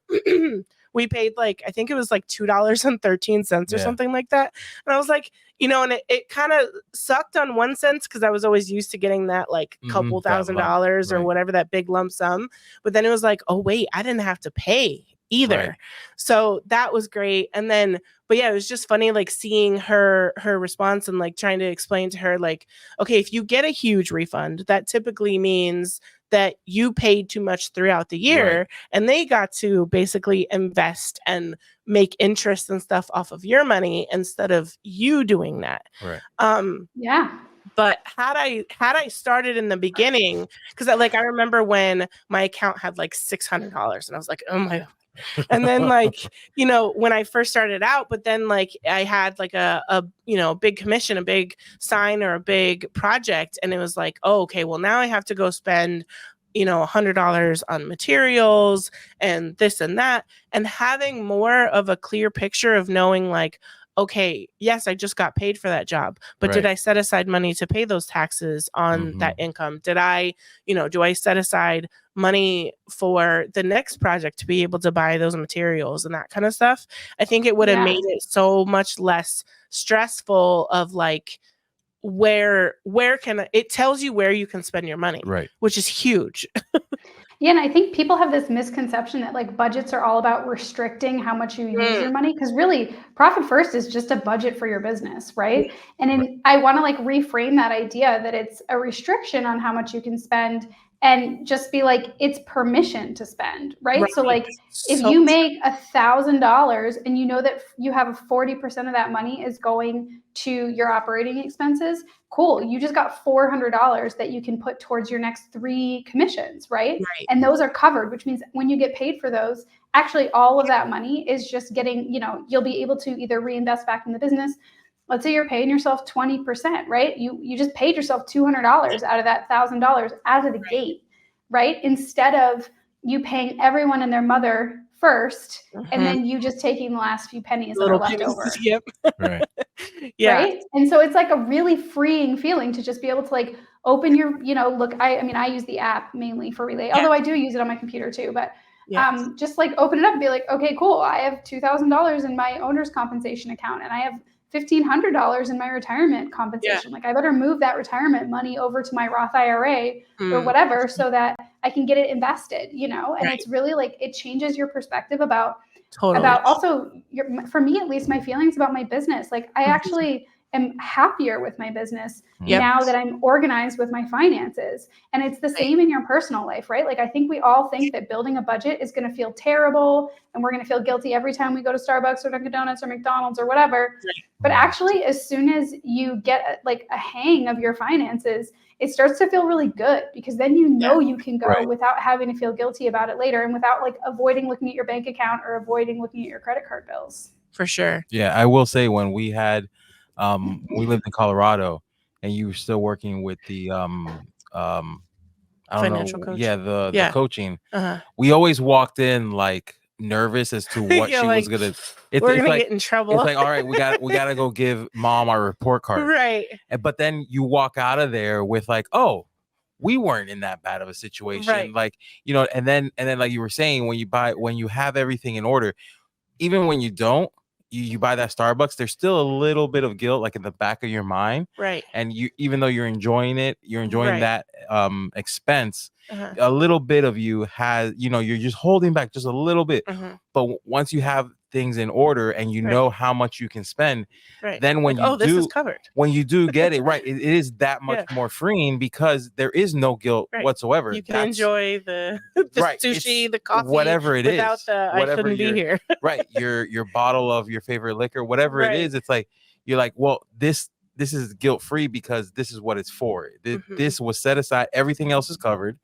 we paid like, I think it was like $2.13 or something like that. And I was like, you know, and it kind of sucked on one sense, because I was always used to getting that like couple $1,000s or whatever, that big lump sum. But then it was like, oh wait, I didn't have to pay either. So that was great. And then, but yeah, it was just funny like seeing her response and like trying to explain to her like, okay, if you get a huge refund, that typically means that you paid too much throughout the year, and they got to basically invest and make interest and stuff off of your money instead of you doing that. But had I started in the beginning, because I remember when my account had like $600, and I was like, oh my. And then like, you know, when I first started out, but then like I had like a you know, big commission, a big sign or a big project. And it was like, oh, okay, well now I have to go spend, you know, $100 on materials and this and that. And having more of a clear picture of knowing like, okay, yes, I just got paid for that job, but did Right. I set aside money to pay those taxes on that income? Did I, do I set aside money for the next project to be able to buy those materials and that kind of stuff? I think it would have made it so much less stressful of like, where can it tells you where you can spend your money, Right. which is huge. Yeah, and I think people have this misconception that like budgets are all about restricting how much you use your money, because really profit first is just a budget for your business, right? And I want to like reframe that idea that it's a restriction on how much you can spend and just be like, it's permission to spend, right? So like if you make $1,000 and you know that you have 40% of that money is going to your operating expenses, cool. You just got $400 that you can put towards your next 3 commissions, right? And those are covered, which means when you get paid for those, actually all of that money is just getting, you'll be able to either reinvest back in the business. Let's say you're paying yourself 20%, right? You just paid yourself $200 out of that $1,000 out of the gate, right? Instead of you paying everyone and their mother first, and then you just taking the last few pennies that are left over. Yep. Right. Right. And so it's like a really freeing feeling to just be able to like open your, look, I use the app mainly for Relay, although I do use it on my computer too, but just like open it up and be like, okay, cool. I have $2,000 in my owner's compensation account and I have $1,500 in my retirement compensation. Like I better move that retirement money over to my Roth IRA or whatever so that I can get it invested, and it's really like, it changes your perspective about also for me, at least, my feelings about my business. Like I actually am happier with my business now that I'm organized with my finances. And it's the same in your personal life, right? Like I think we all think that building a budget is going to feel terrible and we're going to feel guilty every time we go to Starbucks or Dunkin' Donuts or McDonald's or whatever. But actually, as soon as you get like a hang of your finances, it starts to feel really good, because then you can go without having to feel guilty about it later and without like avoiding looking at your bank account or avoiding looking at your credit card bills. For sure. Yeah, I will say when we had we lived in Colorado and you were still working with the I don't Financial know, coach. the coaching. We always walked in like nervous as to what she was gonna. We're gonna like, get in trouble. It's like, all right, we gotta go give mom our report card, right? But then you walk out of there with like, oh, we weren't in that bad of a situation, like and then like you were saying, when you have everything in order, even when you don't, you buy that Starbucks, there's still a little bit of guilt like in the back of your mind, right? And you, even though you're enjoying that expense, a little bit of you has, you're just holding back just a little bit. But once you have things in order and you know how much you can spend, then when this is covered, when you do get it right, it is that much more freeing, because there is no guilt whatsoever. You can enjoy the sushi, the coffee, whatever it without is, the I shouldn't be here. your bottle of your favorite liquor, whatever it is, it's like you're like, well, this is guilt free because this is what it's for. This was set aside. Everything else is covered.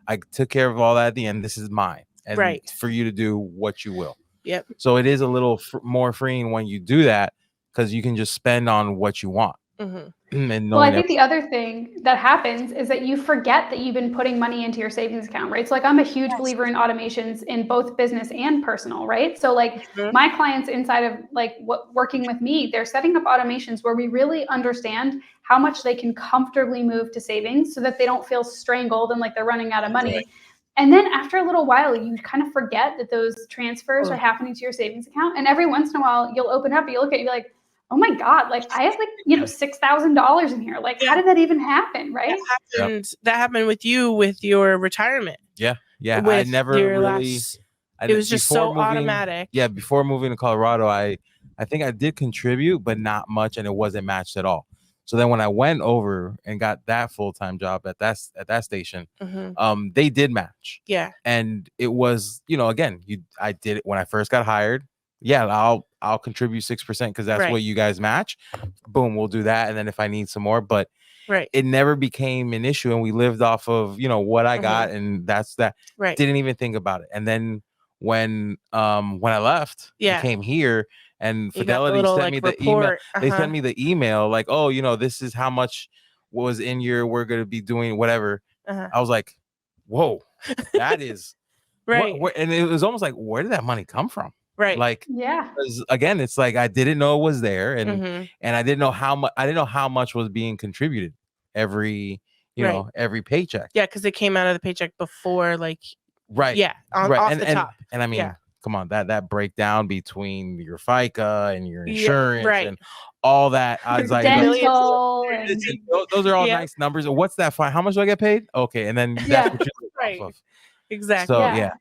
I took care of all that at the end. This is mine, and for you to do what you will. Yep. So it is a little more freeing when you do that, because you can just spend on what you want. Well, I think the other thing that happens is that you forget that you've been putting money into your savings account, right? So like I'm a huge believer in automations in both business and personal, right? So like my clients inside of like working with me, they're setting up automations where we really understand how much they can comfortably move to savings so that they don't feel strangled and like they're running out of money. And then after a little while, you kind of forget that those transfers are happening to your savings account. And every once in a while, you'll open up, you look at it, you're like, oh my God, like I have like, $6,000 in here. Like, how did that even happen? Right. That happened with you with your retirement. Yeah. I never really, it was just so automatic. Yeah. Before moving to Colorado, I think I did contribute, but not much. And it wasn't matched at all. So then when I went over and got that full-time job at that station, they did match. Yeah. And it was, again, I did it when I first got hired. Yeah, I'll contribute 6% because that's what you guys match. Boom, we'll do that. And then if I need some more, but it never became an issue. And we lived off of, what I got, and that's that. Didn't even think about it. And then when I left, I came here, and Fidelity sent me the email. They sent me the email like, oh, this is how much was in we're going to be doing whatever. I was like, whoa, that is and it was almost like, where did that money come from? Right. Like, Yeah. 'cause again, it's like I didn't know it was there, and Mhm. and I didn't know how much. I didn't know how much was being contributed every, Right. every paycheck. Yeah, because it came out of the paycheck before, like, Right. yeah, Right. off And the top. I mean, Yeah. come on, that breakdown between your FICA and your Yeah, insurance right. and all that. I was Your like, dental it's- and those are all Yep. nice numbers. What's that fine? How much do I get paid? Okay, and then that's yeah. what you live Right. off of. Exactly. So Yeah.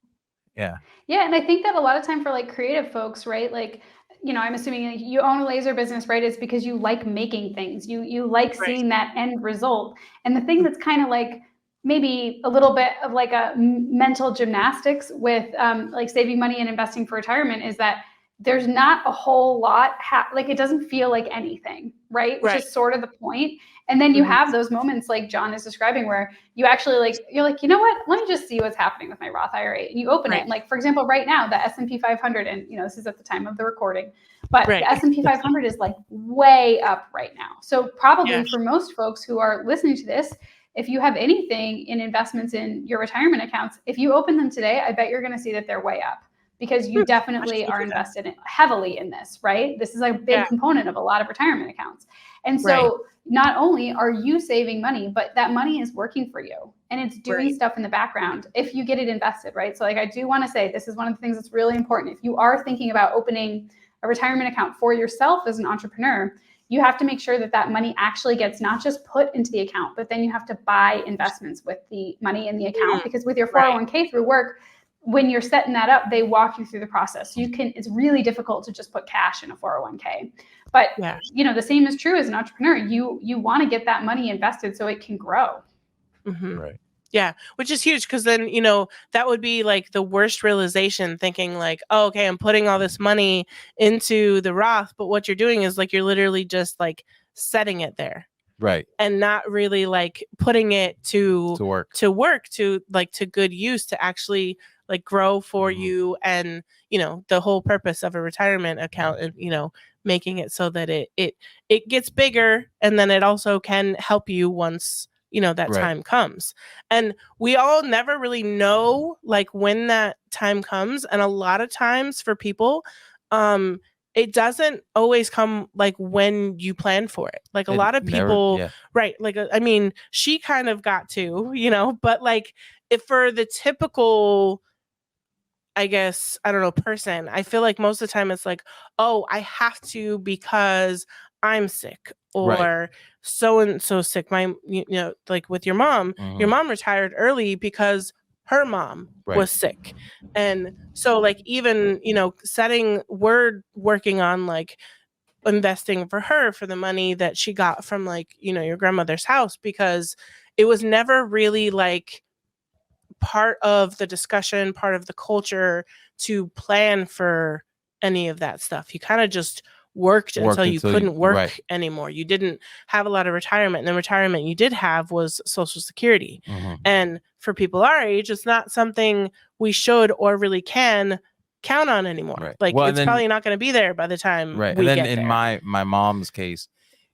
yeah. Yeah, and I think that a lot of time for like creative folks, right? Like, I'm assuming like, you own a laser business, right? It's because you like making things. You like Right. seeing that end result. And the thing that's kind of like maybe a little bit of like a mental gymnastics with like saving money and investing for retirement is that there's not a whole lot like it doesn't feel like anything, right? Which Right. is sort of the point. And then you Mhm. have those moments like John is describing where you actually like you're like, you know what, let me just see what's happening with my Roth IRA, and you open it, Right. and like for example right now the S&P 500, and this is at the time of the recording, but Right. the S&P 500 is like way up right now. So probably Yeah. for most folks who are listening to this, if you have anything in investments in your retirement accounts, if you open them today, I bet you're going to see that they're way up, because you definitely are invested heavily in this, right? This is a big Yeah. component of a lot of retirement accounts. And so Right. not only are you saving money, but that money is working for you and it's doing Right. stuff in the background if you get it invested, right? So like I do want to say this is one of the things that's really important. If you are thinking about opening a retirement account for yourself as an entrepreneur, you have to make sure that that money actually gets not just put into the account, but then you have to buy investments with the money in the account, because with your 401k through work, when you're setting that up, they walk you through the process. It's really difficult to just put cash in a 401k. But Yeah. the same is true as an entrepreneur. You want to get that money invested so it can grow. Mhm. Right. Yeah, which is huge, because then, that would be like the worst realization, thinking like, oh, okay, I'm putting all this money into the Roth, but what you're doing is like you're literally just like setting it there Right. and not really like putting it to work. to like to good use to actually like grow for Mhm. you. And the whole purpose of a retirement account, and making it so that it gets bigger, and then it also can help you once that Right. time comes. And we all never really know like when that time comes, and a lot of times for people it doesn't always come like when you plan for it. Like a It lot of never- people, yeah. right? Like, I mean, she kind of got to, but like if for the typical, I guess, I don't know, person, I feel like most of the time it's like, oh, I have to because I'm sick, Right. or so and so sick. Like with your mom Mhm. retired early because her mom Right. was sick. And so like even, working on like investing for her for the money that she got from like, your grandmother's house, because it was never really like part of the discussion, part of the culture to plan for any of that stuff. You kind of just worked until you couldn't work right. anymore. You didn't have a lot of retirement. And the retirement you did have was Social Security. Mhm. And for people our age, it's not something we should or really can count on anymore. Right. Like Well, and it's then- probably not going to be there by the time Right. we And then get in there. my mom's case,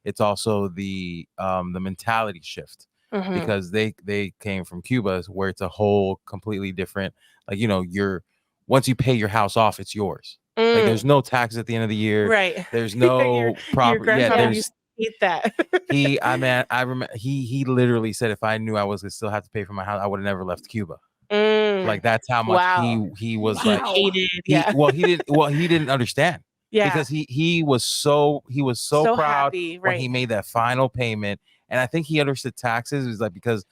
it's also the mentality shift, Mhm. because they came from Cuba, where it's a whole completely different, like, you're once you pay your house off, it's yours. Like there's no tax at the end of the year. Right. There's no your property. Yeah, grandfather there's used to hate that. I remember he literally said if I knew I was gonna still have to pay for my house, I would have never left Cuba. Like that's how much Wow. he was He like hated, he didn't understand. Yeah. Because he was so So proud happy, when he right. made that final payment. And I think he understood taxes. It was like because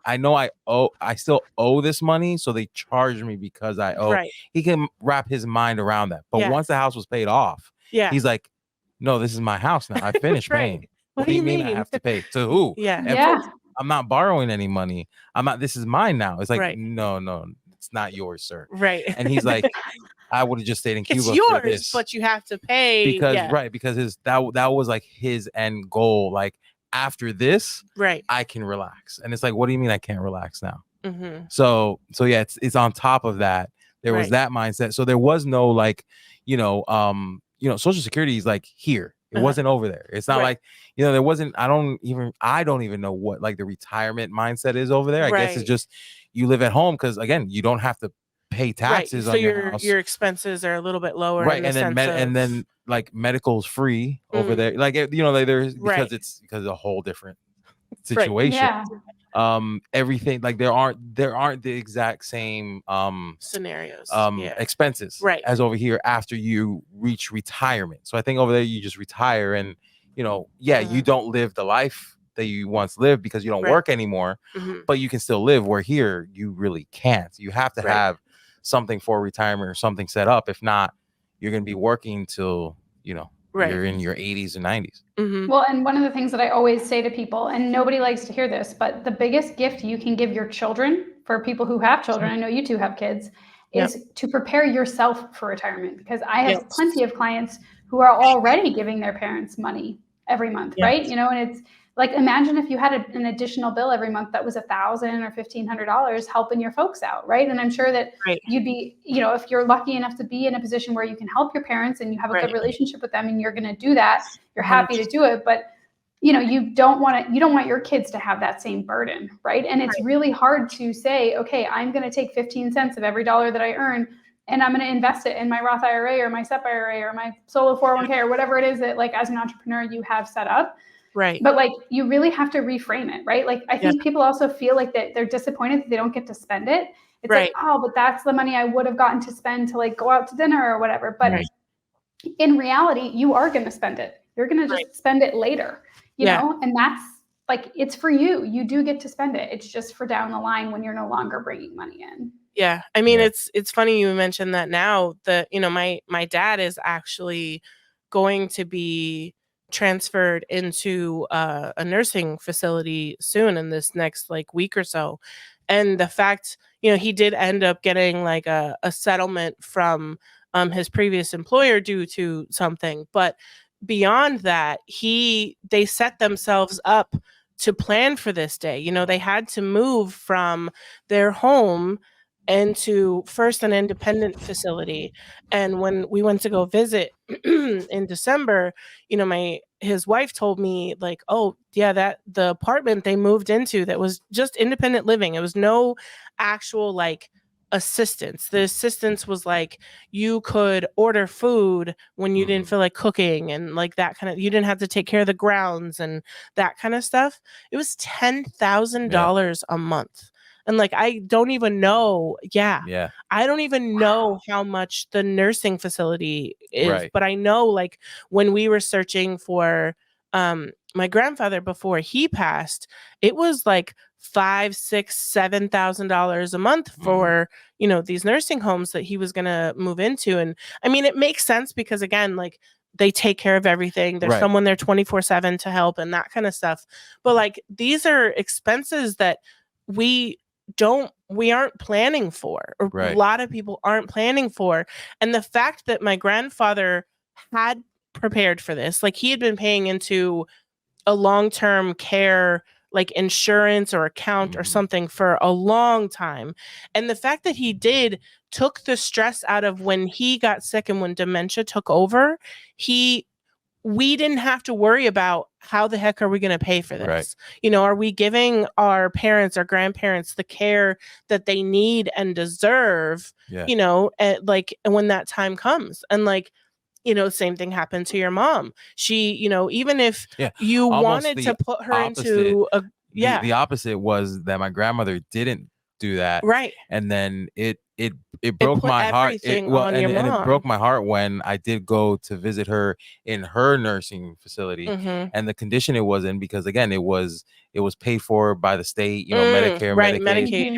I know I still owe this money, so they charge me because I owe. Right. He can wrap his mind around that. But Yeah. once the house was paid off, Yeah. he's like, no, this is my house now. I finished Right. paying. What do you mean I mean? have to pay? To who? Yeah. And Yeah. folks, I'm not borrowing any money. This is mine now. It's like, Right. no, it's not yours, sir. Right. And he's like, I would have just stayed in Cuba It's for yours, this. but you have to pay. Because yeah. right, because that was like his end goal. Like after this, Right. I can relax. And it's like, what do you mean I can't relax now? Mm-hmm. So yeah, it's on top of that. There was Right. that mindset. So there was no like, Social Security is like here. It wasn't over there. It's not Right. like, there wasn't, I don't even know what like the retirement mindset is over there. I guess it's Right. just you live at home because again, you don't have to pay taxes So on your house. your expenses are a little bit lower, Right, in the and then sense of, and then like medical's free over there. Like like there's Right. because a whole different Right. situation. Yeah. Everything like there aren't the exact same scenarios, expenses Right. as over here after you reach retirement. So I think over there you just retire and you don't live the life that you once lived because you don't work anymore, but you can still live, where here you really can't. You have to have something for retirement or something set up. If not, you're going to be working till you're in your 80s and 90s. Well, and one of the things that I always say to people, and nobody likes to hear this, but the biggest gift you can give your children, for people who have children, I know you two have kids, is to prepare yourself for retirement. Because I have plenty of clients who are already giving their parents money every month, right? And it's like, imagine if you had an additional bill every month that was $1,000 or $1,500 helping your folks out, right? And I'm sure that you'd be, if you're lucky enough to be in a position where you can help your parents and you have a good relationship with them and you're going to do that, you're happy to do it. But you don't want your kids to have that same burden, right? And it's really hard to say, okay, I'm going to take 15 cents of every dollar that I earn and I'm going to invest it in my Roth IRA or my SEP IRA or my solo 401k or whatever it is that, like, as an entrepreneur you have set up. Right. But like, you really have to reframe it, right? Like, I think people also feel like that they're disappointed that they don't get to spend it. It's like, oh, but that's the money I would have gotten to spend to like go out to dinner or whatever. But in reality, you are going to spend it. You're going to just spend it later, you know? And that's like, it's for you. You do get to spend it. It's just for down the line when you're no longer bringing money in. Yeah. I mean, it's funny you mentioned that now that, my dad is actually going to be transferred into a nursing facility soon, in this next like week or so. And the fact, he did end up getting like a settlement from his previous employer due to something. But beyond that, they set themselves up to plan for this day. They had to move from their home into first an independent facility. And when we went to go visit in December, his wife told me, like, oh yeah, that the apartment they moved into, that was just independent living. It was no actual like assistance. The assistance was like, you could order food when you didn't feel like cooking, and like that kind of, you didn't have to take care of the grounds and that kind of stuff. It was $10,000 a month. And like, I don't even know. I don't even know how much the nursing facility is, but I know, like, when we were searching for my grandfather before he passed, it was like $5,000, $6,000, $7,000 a month for these nursing homes that he was gonna move into. And I mean, it makes sense because, again, like, they take care of everything. There's someone there 24/7 to help and that kind of stuff. But like, these are expenses that we aren't planning for, or a lot of people aren't planning for. And the fact that my grandfather had prepared for this, like, he had been paying into a long-term care like insurance or account or something for a long time. And the fact that he took the stress out of when he got sick and when dementia took over, we didn't have to worry about how the heck are we going to pay for this? Are we giving our parents, our grandparents, the care that they need and deserve, like, when that time comes? And like, same thing happened to your mom. She, even if you wanted to put her into the opposite was that my grandmother didn't do that. And then it broke my heart. It broke my heart when I did go to visit her in her nursing facility, and the condition it was in, because again, it was paid for by the state, Medicare, Medicaid.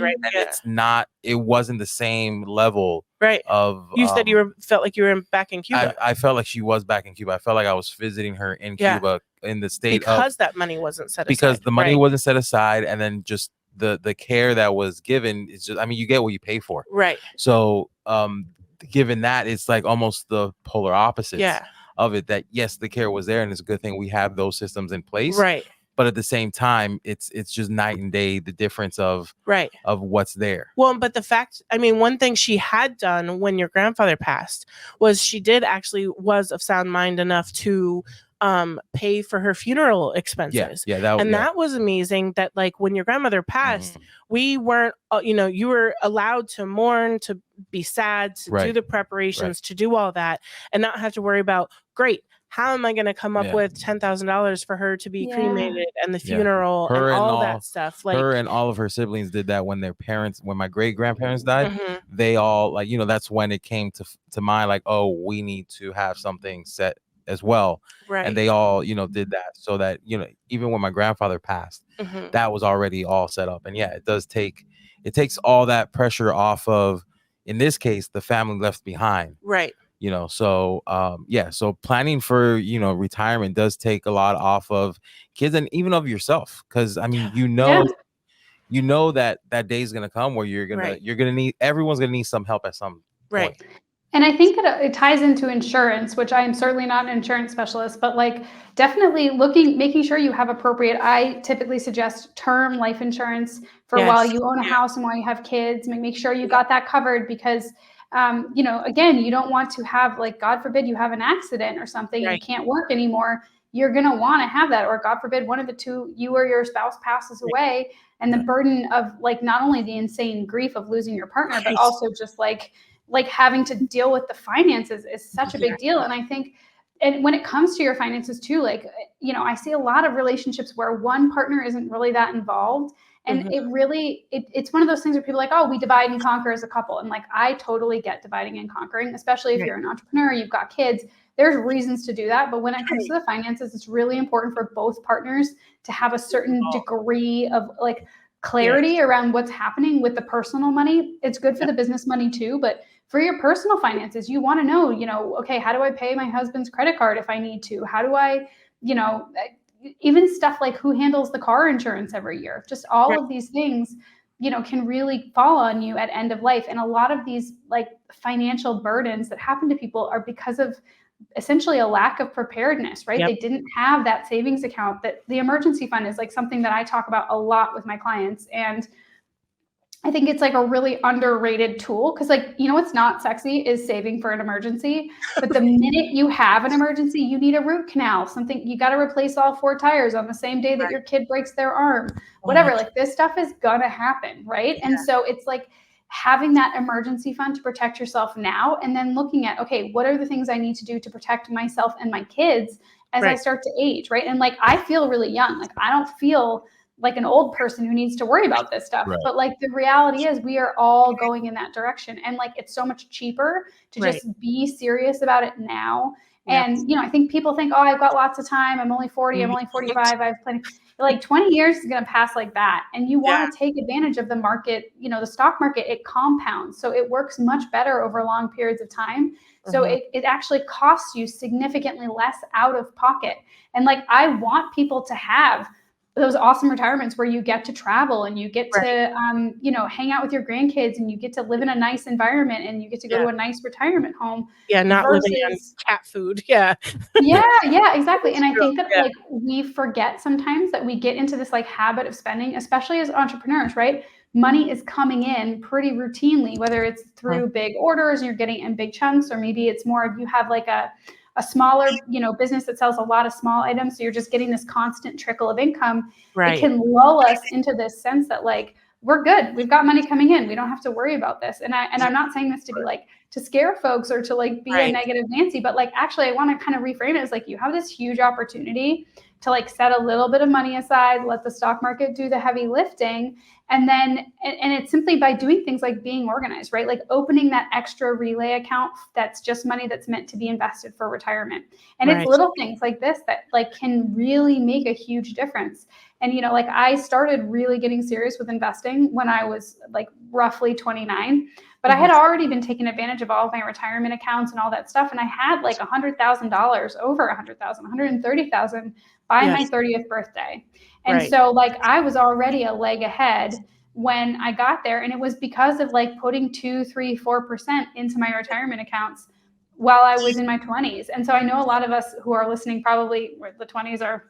And it wasn't the same level of, you said you felt like you were back in Cuba. I felt like she was back in Cuba. I felt like I was visiting her in Cuba, in the state because that money wasn't set aside. Because the money wasn't set aside, and then just the care that was given is just, I mean, you get what you pay for. So given that, it's like almost the polar opposites of it, that yes, the care was there, and it's a good thing we have those systems in place. But at the same time, it's just night and day, the difference of what's there. Well, but the fact, I mean, one thing she had done when your grandfather passed was she did actually was of sound mind enough to pay for her funeral expenses. Yeah, that was amazing. That like when your grandmother passed, we weren't, you were allowed to mourn, to be sad, to do the preparations, to do all that, and not have to worry about, great, how am I going to come up with $10,000 for her to be cremated and the funeral and all that stuff? Like her and all of her siblings did that when my great grandparents died. They all, like, that's when it came to mind, like, oh, we need to have something set as well. And they all, did that, so that, even when my grandfather passed, that was already all set up. And it takes all that pressure off of, in this case, the family left behind. So planning for, retirement does take a lot off of kids and even of yourself. Cause I mean, that day is going to come where everyone's going to need some help at some point. And I think it ties into insurance, which I am certainly not an insurance specialist, but like definitely making sure you have appropriate. I typically suggest term life insurance for while you own a house and while you have kids. Make sure you got that covered, because again, you don't want to have, like, God forbid you have an accident or something, you can't work anymore. You're going to want to have that, or God forbid one of the two, you or your spouse, passes away, and the burden of, like, not only the insane grief of losing your partner, but also just like having to deal with the finances is such a big deal. And I think, and when it comes to your finances too, like, I see a lot of relationships where one partner isn't really that involved. And it's one of those things where people are like, oh, we divide and conquer as a couple. And like, I totally get dividing and conquering, especially if you're an entrepreneur, you've got kids, there's reasons to do that. But when it comes to the finances, it's really important for both partners to have a certain degree of like clarity around what's happening with the personal money. It's good for the business money too, but for your personal finances, you want to know, okay, how do I pay my husband's credit card if I need to? How do I, even stuff like who handles the car insurance every year? Just all of these things, can really fall on you at end of life. And a lot of these like financial burdens that happen to people are because of essentially a lack of preparedness, right? They didn't have that savings account. That the emergency fund is like something that I talk about a lot with my clients. And I think it's like a really underrated tool, because like, what's not sexy is saving for an emergency. But the minute you have an emergency, you need a root canal, something, you got to replace all 4 tires on the same day that your kid breaks their arm, whatever, like this stuff is gonna happen, right? And so it's like having that emergency fund to protect yourself now, and then looking at, okay, what are the things I need to do to protect myself and my kids as I start to age, right? And like, I feel really young. Like, I don't feel like an old person who needs to worry about this stuff. But like, the reality is we are all going in that direction. And like, it's so much cheaper to just be serious about it now. And, I think people think, oh, I've got lots of time. I'm only 40, I'm only 45. I have plenty. Like 20 years is going to pass like that. And you want to take advantage of the market, the stock market, it compounds. So it works much better over long periods of time. So it actually costs you significantly less out of pocket. And like, I want people to have those awesome retirements where you get to travel and you get to, hang out with your grandkids, and you get to live in a nice environment, and you get to go to a nice retirement home. Not living on cat food. Yeah, exactly. And I think that like, we forget sometimes that we get into this like habit of spending, especially as entrepreneurs, right? Money is coming in pretty routinely, whether it's through big orders and you're getting in big chunks, or maybe it's more of you have like a smaller, business that sells a lot of small items. So you're just getting this constant trickle of income. It can lull us into this sense that like, we're good. We've got money coming in. We don't have to worry about this. And I'm not saying this to be like, to scare folks or to like be a negative Nancy, but like, actually I want to kind of reframe it as like, you have this huge opportunity to like set a little bit of money aside, let the stock market do the heavy lifting. And then, and it's simply by doing things like being organized, right? Like opening that extra relay account that's just money that's meant to be invested for retirement. And it's little things like this that like can really make a huge difference. And, like I started really getting serious with investing when I was like roughly 29, but I had already been taking advantage of all of my retirement accounts and all that stuff. And I had like $100,000, over 100,000, 130,000 by my 30th birthday. And so like, I was already a leg ahead when I got there. And it was because of like putting 2, 3, 4% into my retirement accounts while I was in my 20s. And so I know a lot of us who are listening, probably the 20s are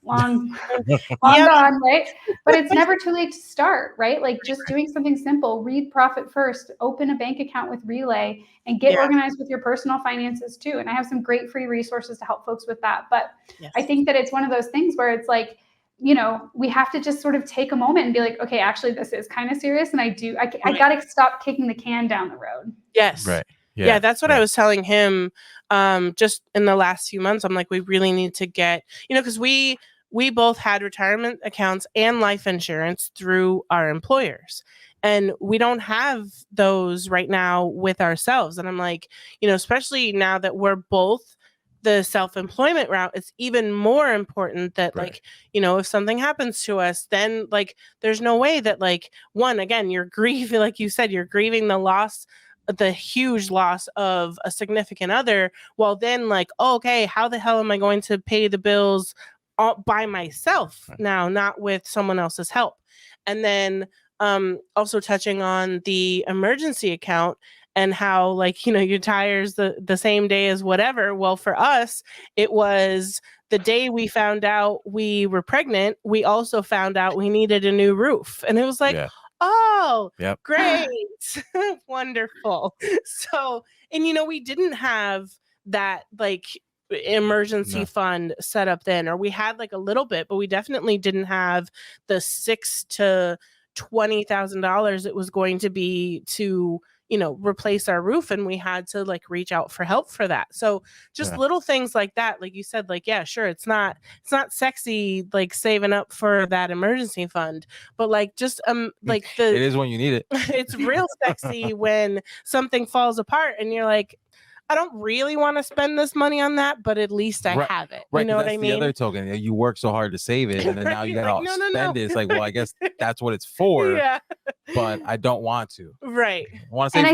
long Yep. gone, right? But it's never too late to start, right? Like just doing something simple, read Profit First, open a bank account with Relay, and get Yeah. organized with your personal finances too. And I have some great free resources to help folks with that. But Yes. I think that it's one of those things where it's like, we have to just sort of take a moment and be like, okay, actually, this is kind of serious. And I got to stop kicking the can down the road. Yes. Right. Yeah, that's what I was telling him just in the last few months. I'm like, we really need to get, because we both had retirement accounts and life insurance through our employers. And we don't have those right now with ourselves. And I'm like, especially now that we're both the self-employment route, it's even more important that like, if something happens to us, then like, there's no way that like, one, again, you're grieving, like you said, you're grieving the huge loss of a significant other, while then like, okay, how the hell am I going to pay the bills all by myself now, not with someone else's help? And then also touching on the emergency account and how like, your tires the same day as whatever. Well, for us, it was the day we found out we were pregnant, we also found out we needed a new roof. And it was like, oh, great. Wonderful. So, and we didn't have that like emergency fund set up then, or we had like a little bit, but we definitely didn't have the $6,000 to $20,000 it was going to be to replace our roof, and we had to like reach out for help for that. So just little things like that, like you said, like, yeah, sure, it's not sexy like saving up for that emergency fund, but like just like it is when you need it. It's real sexy when something falls apart and you're like, I don't really want to spend this money on that, but at least I have it. Right. You know what I mean? The other token. You work so hard to save it, and then now you gotta spend it. It's like, well, I guess that's what it's for. But I don't want to. Right. I want to save.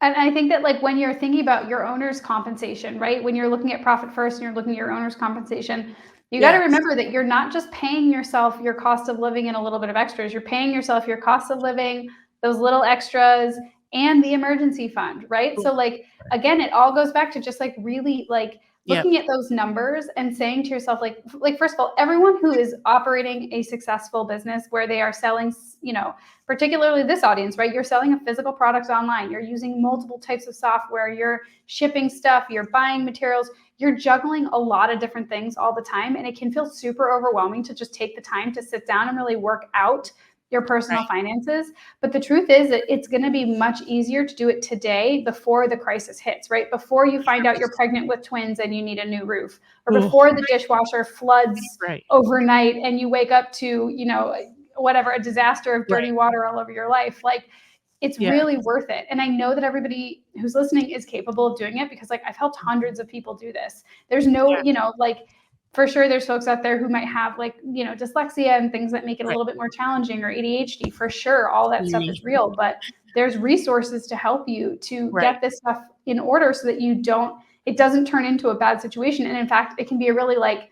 And I think that like when you're thinking about your owner's compensation, right? When you're looking at Profit First and you're looking at your owner's compensation, you got to remember that you're not just paying yourself your cost of living and a little bit of extras. You're paying yourself your cost of living, those little extras, and the emergency fund, right? So like, again, it all goes back to just like really like looking at those numbers and saying to yourself, like, first of all, everyone who is operating a successful business where they are selling, particularly this audience, right? You're selling a physical product online. You're using multiple types of software. You're shipping stuff. You're buying materials. You're juggling a lot of different things all the time. And it can feel super overwhelming to just take the time to sit down and really work out your personal finances. But the truth is that it's going to be much easier to do it today before the crisis hits, right? Before you find out you're pregnant with twins and you need a new roof, or before the dishwasher floods overnight and you wake up to, whatever, a disaster of dirty water all over your life. Like, it's really worth it. And I know that everybody who's listening is capable of doing it, because like I've helped hundreds of people do this. There's no, like, for sure, there's folks out there who might have like, dyslexia and things that make it a little bit more challenging, or ADHD. For sure, all that stuff is real, but there's resources to help you to get this stuff in order so that it doesn't turn into a bad situation. And in fact, it can be a really like,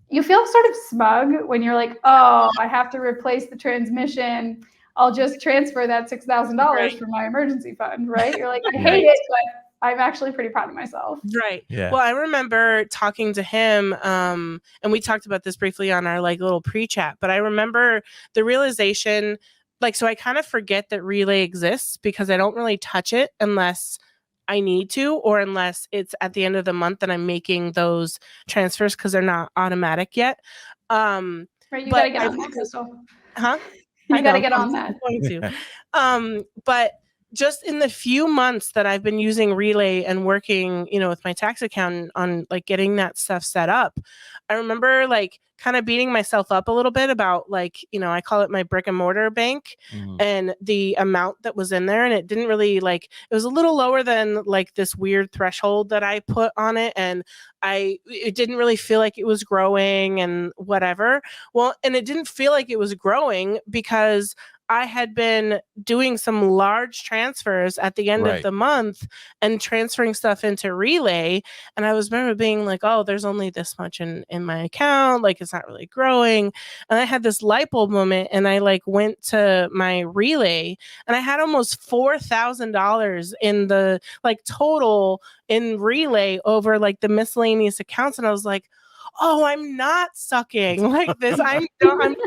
you feel sort of smug when you're like, oh, I have to replace the transmission. I'll just transfer that $6,000 from my emergency fund, right? You're like, I hate it, but I'm actually pretty proud of myself. Right. Yeah. Well, I remember talking to him, and we talked about this briefly on our like little pre-chat, but I remember the realization, like, so I kind of forget that Relay exists because I don't really touch it unless I need to, or unless it's at the end of the month and I'm making those transfers because they're not automatic yet. Right. You got to get on that, Crystal. Huh? You got to get on that. I'm going to. But just in the few months that I've been using Relay and working, with my tax accountant on like getting that stuff set up, I remember like kind of beating myself up a little bit about like, I call it my brick and mortar bank and the amount that was in there. And it didn't really like, it was a little lower than like this weird threshold that I put on it. And it didn't really feel like it was growing and whatever. Well, and it didn't feel like it was growing because I had been doing some large transfers at the end of the month and transferring stuff into Relay. And I was remember being like, oh, there's only this much in my account. Like, it's not really growing. And I had this light bulb moment, and I like went to my Relay and I had almost $4,000 in the like total in Relay over like the miscellaneous accounts. And I was like, oh, I'm not sucking like this. I'm not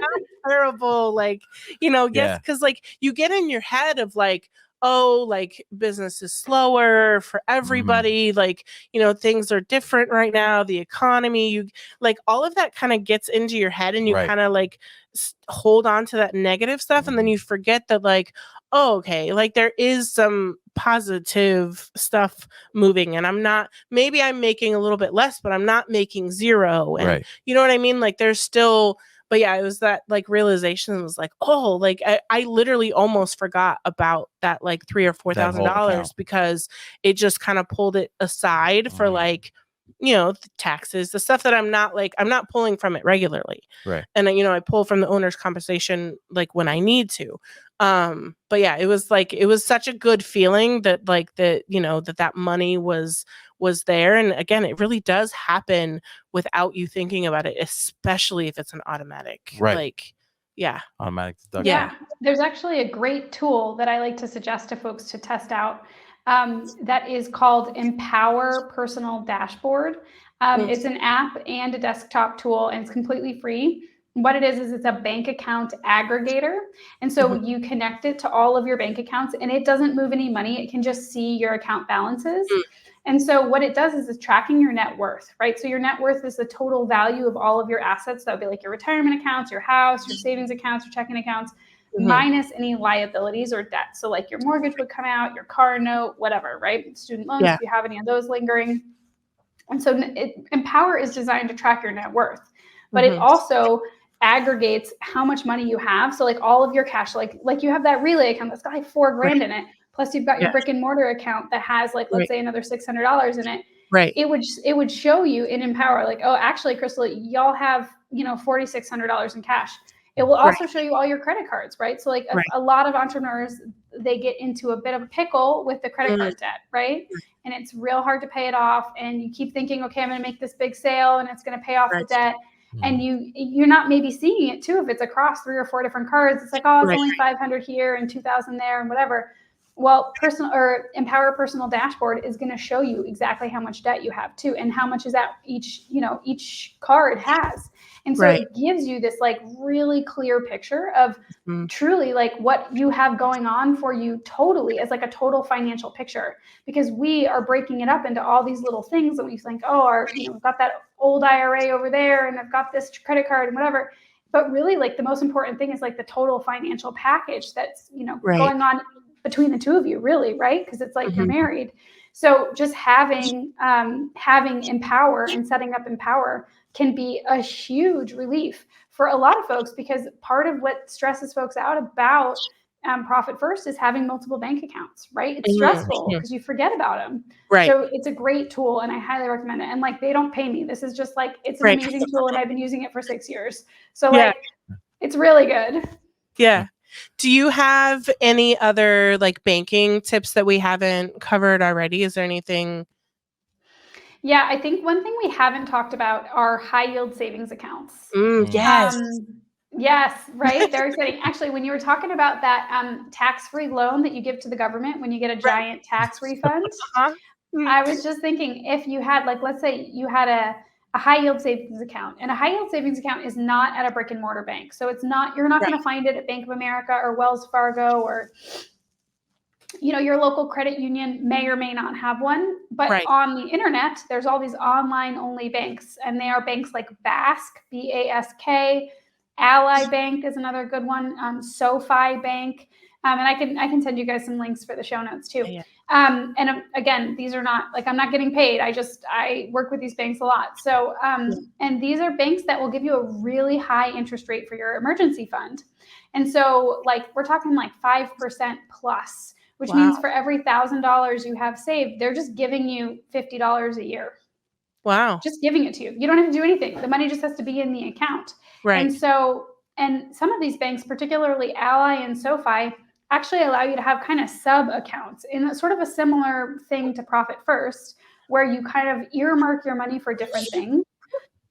terrible. Like, yes, Yeah. because like you get in your head of like, oh, like business is slower for everybody. Like, things are different right now. The economy, you like all of that kind of gets into your head and you Right. kind of like hold on to that negative stuff. And then you forget that like, oh, okay, like there is some positive stuff moving and maybe I'm making a little bit less, but I'm not making zero. And Right. you know what I mean? Like there's still, but yeah, it was that like realization was like, oh, like I literally almost forgot about that like $3,000 or $4,000 because it just kind of pulled it aside for like, the taxes, the stuff that I'm not pulling from it regularly. Right. And I pull from the owner's compensation like when I need to. But yeah, it was such a good feeling that like that money was there. And again, it really does happen without you thinking about it, especially if it's an automatic. Right. Like, yeah. Automatic deduction. Yeah. There's actually a great tool that I like to suggest to folks to test out. That is called Empower Personal Dashboard. It's an app and a desktop tool, and it's completely free. What it is it's a bank account aggregator. And so you connect it to all of your bank accounts, and it doesn't move any money. It can just see your account balances. And so what it does is it's tracking your net worth, right? So your net worth is the total value of all of your assets. That would be like your retirement accounts, your house, your savings accounts, your checking accounts, minus any liabilities or debt. So like your mortgage would come out, your car note, whatever, right? Student loans, if you have any of those lingering. And so Empower is designed to track your net worth, but it also aggregates how much money you have. So like all of your cash, like you have that Relay account that's got like $4,000 in it. Plus you've got your brick and mortar account that has like, let's say another $600 in it. Right. It would show you in Empower, like, oh, actually, Crystal, y'all have, $4,600 in cash. It will also show you all your credit cards, right? So like a lot of entrepreneurs, they get into a bit of a pickle with the credit card debt, right? And it's real hard to pay it off. And you keep thinking, okay, I'm going to make this big sale and it's going to pay off the debt. And you're not maybe seeing it too if it's across 3 or 4 different cards. It's like, oh, it's only 500 here and 2,000 there and whatever. Well, Empower Personal Dashboard is going to show you exactly how much debt you have too, and how much is that each card has. And so it gives you this like really clear picture of truly like what you have going on for you totally as like a total financial picture, because we are breaking it up into all these little things and we think, oh, we've got that old IRA over there and I've got this credit card and whatever. But really like the most important thing is like the total financial package that's, going on between the two of you, really, right? Because it's like you're married. So just having Empower and setting up Empower can be a huge relief for a lot of folks, because part of what stresses folks out about Profit First is having multiple bank accounts, right? It's stressful because you forget about them. Right. So it's a great tool and I highly recommend it. And like, they don't pay me. This is just like, it's an amazing tool and I've been using it for 6 years. So like, it's really good. Yeah. Do you have any other like banking tips that we haven't covered already? Is there anything? Yeah, I think one thing we haven't talked about are high yield savings accounts. Yes. Yes, right. They're exciting. Actually, when you were talking about that tax-free loan that you give to the government when you get a giant tax refund, I was just thinking, if you had, like, let's say you had a high yield savings account, and a high yield savings account is not at a brick and mortar bank. So it's not, you're not going to find it at Bank of America or Wells Fargo, or, your local credit union may or may not have one, but on the internet, there's all these online only banks, and they are banks like Bask, BASK, Ally Bank is another good one, SoFi Bank. And I can send you guys some links for the show notes too. And again, these are not like, I'm not getting paid. I work with these banks a lot. So, and these are banks that will give you a really high interest rate for your emergency fund. And so like, we're talking like 5% plus, which means for every $1,000 you have saved, they're just giving you $50 a year. Wow. Just giving it to you. You don't have to do anything. The money just has to be in the account. Right. And so, and some of these banks, particularly Ally and SoFi, actually allow you to have kind of sub accounts in sort of a similar thing to Profit First, where you kind of earmark your money for different things.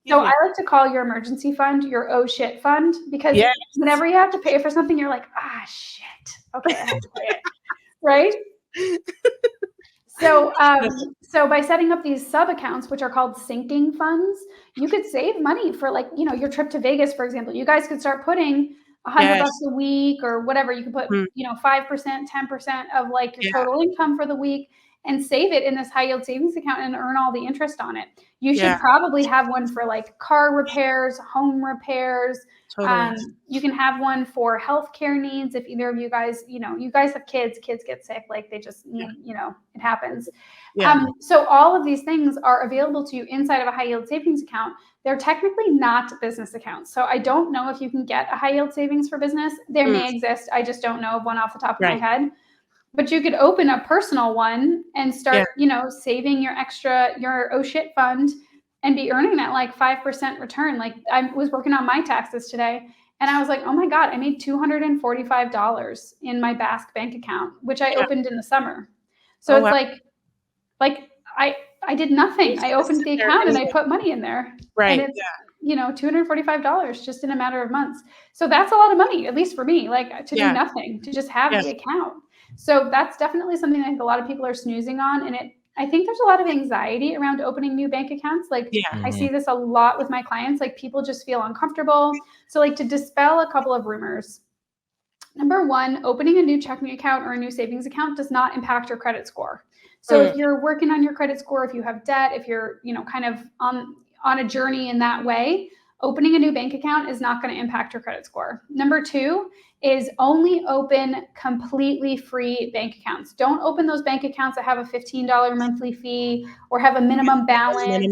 So I like to call your emergency fund your oh shit fund, because whenever you have to pay for something, you're like, ah, shit. Okay, I have to pay it. Right? So, so by setting up these sub accounts, which are called sinking funds, you could save money for like, you know, your trip to Vegas, for example. You guys could start putting $100 a week or whatever. You could put, you know, 5%, 10% of like your total income for the week and save it in this high yield savings account and earn all the interest on it. You should probably have one for like car repairs, home repairs. You can have one for healthcare needs. If either of you guys, you know, you guys have kids get sick, like they just need, you know, it happens. So all of these things are available to you inside of a high yield savings account. They're technically not business accounts. So I don't know if you can get a high yield savings for business. There may exist. I just don't know of one off the top of my head. But you could open a personal one and start, you know, saving your oh shit fund and be earning that like 5% return. Like I was working on my taxes today and I was like, oh my God, I made $245 in my Basque bank account, which I opened in the summer. So it's like I did nothing. I opened the account and I put money in there. And it's, you know, $245 just in a matter of months. So that's a lot of money, at least for me, like to do nothing, to just have the account. So that's definitely something I think a lot of people are snoozing on. And I think there's a lot of anxiety around opening new bank accounts. Like I see this a lot with my clients, like people just feel uncomfortable. So like to dispel a couple of rumors. Number one, opening a new checking account or a new savings account does not impact your credit score. So if you're working on your credit score, if you have debt, if you're, you know, kind of on a journey in that way, opening a new bank account is not going to impact your credit score. Number two is only open completely free bank accounts. Don't open those bank accounts that have a $15 monthly fee or have a minimum balance.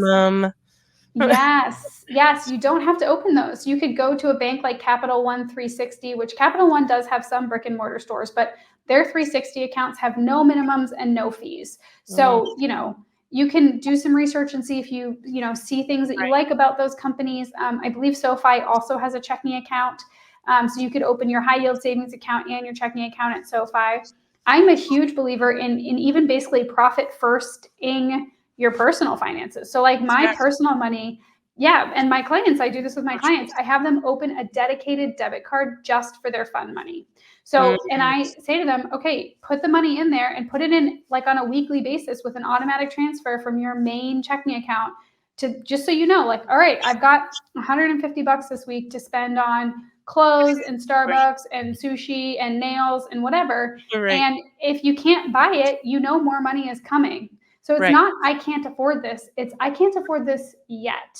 Yes, you don't have to open those. You could go to a bank like Capital One 360, which Capital One does have some brick and mortar stores, but their 360 accounts have no minimums and no fees. So, you know, you can do some research and see if you know, see things that you like about those companies. I believe SoFi also has a checking account. So you could open your high yield savings account and your checking account at SoFi. I'm a huge believer in even basically profit firsting your personal finances. So like my personal money, and my clients, I do this with my clients. I have them open a dedicated debit card just for their fun money. So, and I say to them, okay, put the money in there and put it in like on a weekly basis with an automatic transfer from your main checking account to, just so you know, like, all right, I've got $150 this week to spend on clothes and Starbucks and sushi and nails and whatever. And if you can't buy it, you know, more money is coming. So it's not, I can't afford this. It's, I can't afford this yet.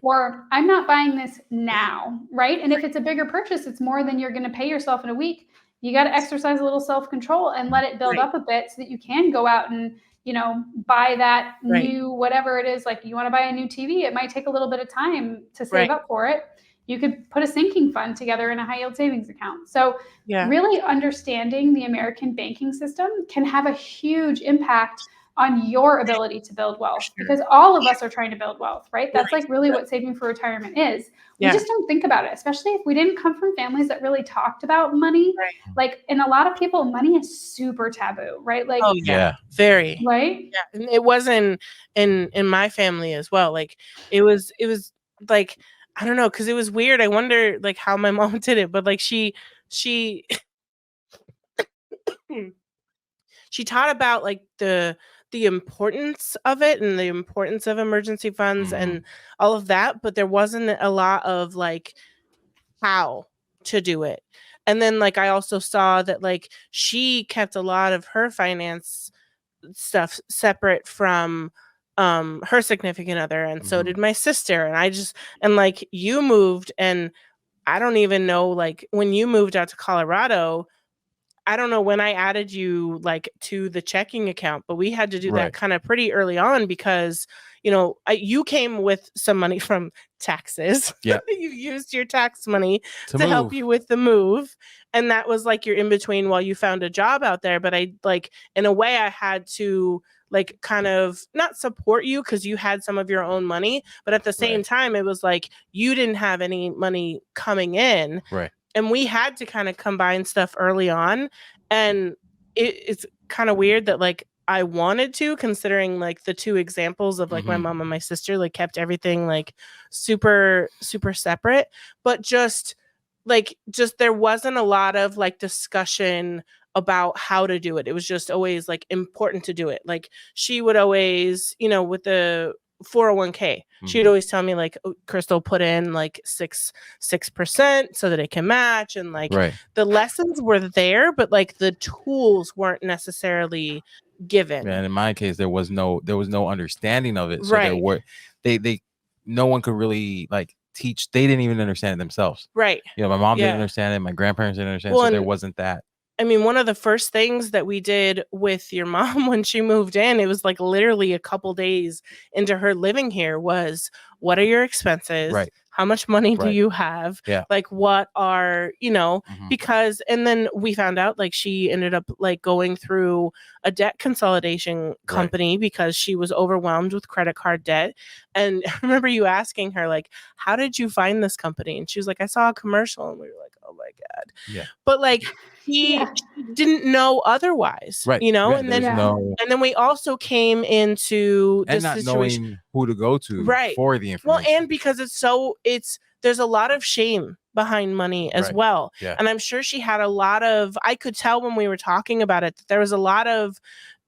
Or I'm not buying this now. And if it's a bigger purchase, it's more than you're going to pay yourself in a week. You got to exercise a little self-control and let it build up a bit so that you can go out and, you know, buy that new, whatever it is. Like you want to buy a new TV. It might take a little bit of time to save up for it. You could put a sinking fund together in a high yield savings account. So really understanding the American banking system can have a huge impact on your ability to build wealth, because all of us are trying to build wealth, right? That's like really what saving for retirement is. We just don't think about it, especially if we didn't come from families that really talked about money. Like, in a lot of people, money is super taboo, right? Like, very. Right? And it wasn't in my family as well. Like it was like, I don't know, because it was weird. I wonder like how my mom did it, but like she she taught about like the importance of it and the importance of emergency funds and all of that, but there wasn't a lot of like how to do it. And then like I also saw that like she kept a lot of her finance stuff separate from her significant other, and so did my sister. And like you moved, and I don't even know, like when you moved out to Colorado, I don't know when I added you like to the checking account, but we had to do that kind of pretty early on because, you know, you came with some money from taxes. You used your tax money to help you with the move. And that was like your in between while you found a job out there. But I like, in a way I had to like kind of not support you because you had some of your own money, but at the same time, it was like you didn't have any money coming in. And we had to kind of combine stuff early on. And it's kind of weird that like I wanted to, considering like the two examples of like my mom and my sister like kept everything like super, super separate. But just there wasn't a lot of like discussion about how to do it. It was just always like important to do it. Like she would always, you know, with the 401k, she'd always tell me like, oh, Crystal, put in like 6% so that it can match. And like the lessons were there, but like the tools weren't necessarily given. And in my case, there was no understanding of it. So there were, no one could really like teach. They didn't even understand it themselves. Right. You know, my mom didn't understand it. My grandparents didn't understand. Well, so there wasn't that. I mean, one of the first things that we did with your mom when she moved in, it was like literally a couple days into her living here, was what are your expenses? Right. How much money do you have? Yeah. Like what are, you know, because, and then we found out like she ended up like going through a debt consolidation company because she was overwhelmed with credit card debt. And I remember you asking her like, how did you find this company? And she was like, I saw a commercial, and we were like, oh my God. Yeah. But like, she didn't know otherwise, you know, and then and then we also came into this not situation, knowing who to go to for the information. Well, and because there's a lot of shame behind money as well. Yeah. And I'm sure she had a lot of, I could tell when we were talking about it, that there was a lot of,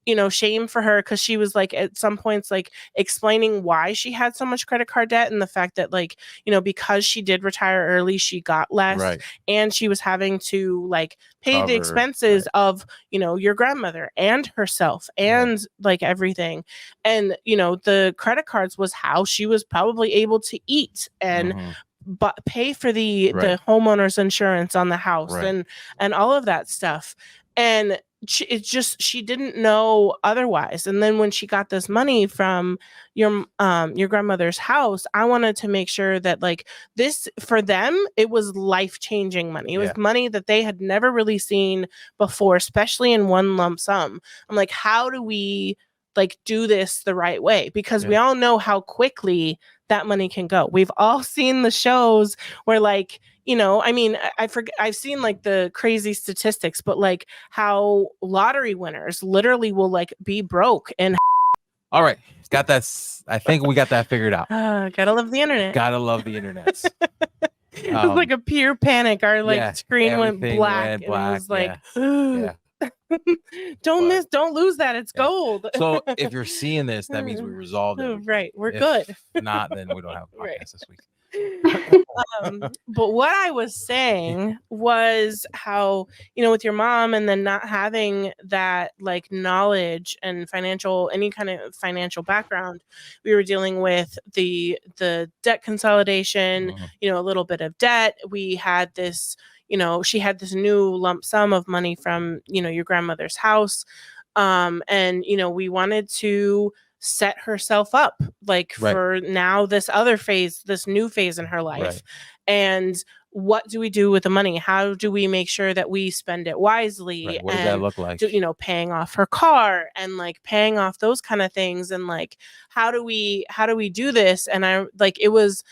you know, shame for her, because she was like at some points like explaining why she had so much credit card debt, and the fact that like, you know, because she did retire early, she got less, and she was having to like pay the expenses of, you know, your grandmother and herself and like everything. And, you know, the credit cards was how she was probably able to eat and but pay for the homeowner's insurance on the house and all of that stuff. And she didn't know otherwise. And then when she got this money from your grandmother's house, I wanted to make sure that like this, for them, it was life-changing money. It was money that they had never really seen before, especially in one lump sum. I'm like, how do we like do this the right way? Because we all know how quickly that money can go. We've all seen the shows where like, you know, I mean, I forget, I've seen like the crazy statistics, but like how lottery winners literally will like be broke. And all right, got that. I think we got that figured out. Gotta love the internet. Gotta love the internet. It was like a pure panic. Our like screen went black. And it was like, don't lose that. It's gold. So if you're seeing this, that means we resolved it. Right. We're good. If not, then we don't have a podcast this week. But what I was saying was how, you know, with your mom and then not having that like knowledge and any kind of financial background, we were dealing with the debt consolidation, you know, a little bit of debt. We had this, you know, she had this new lump sum of money from, you know, your grandmother's house. And, you know, we wanted to set herself up like for now this new phase in her life. And what do we do with the money? How do we make sure that we spend it wisely? What does that look like? You know, paying off her car and like paying off those kind of things. And like, how do we do this? And I like, it was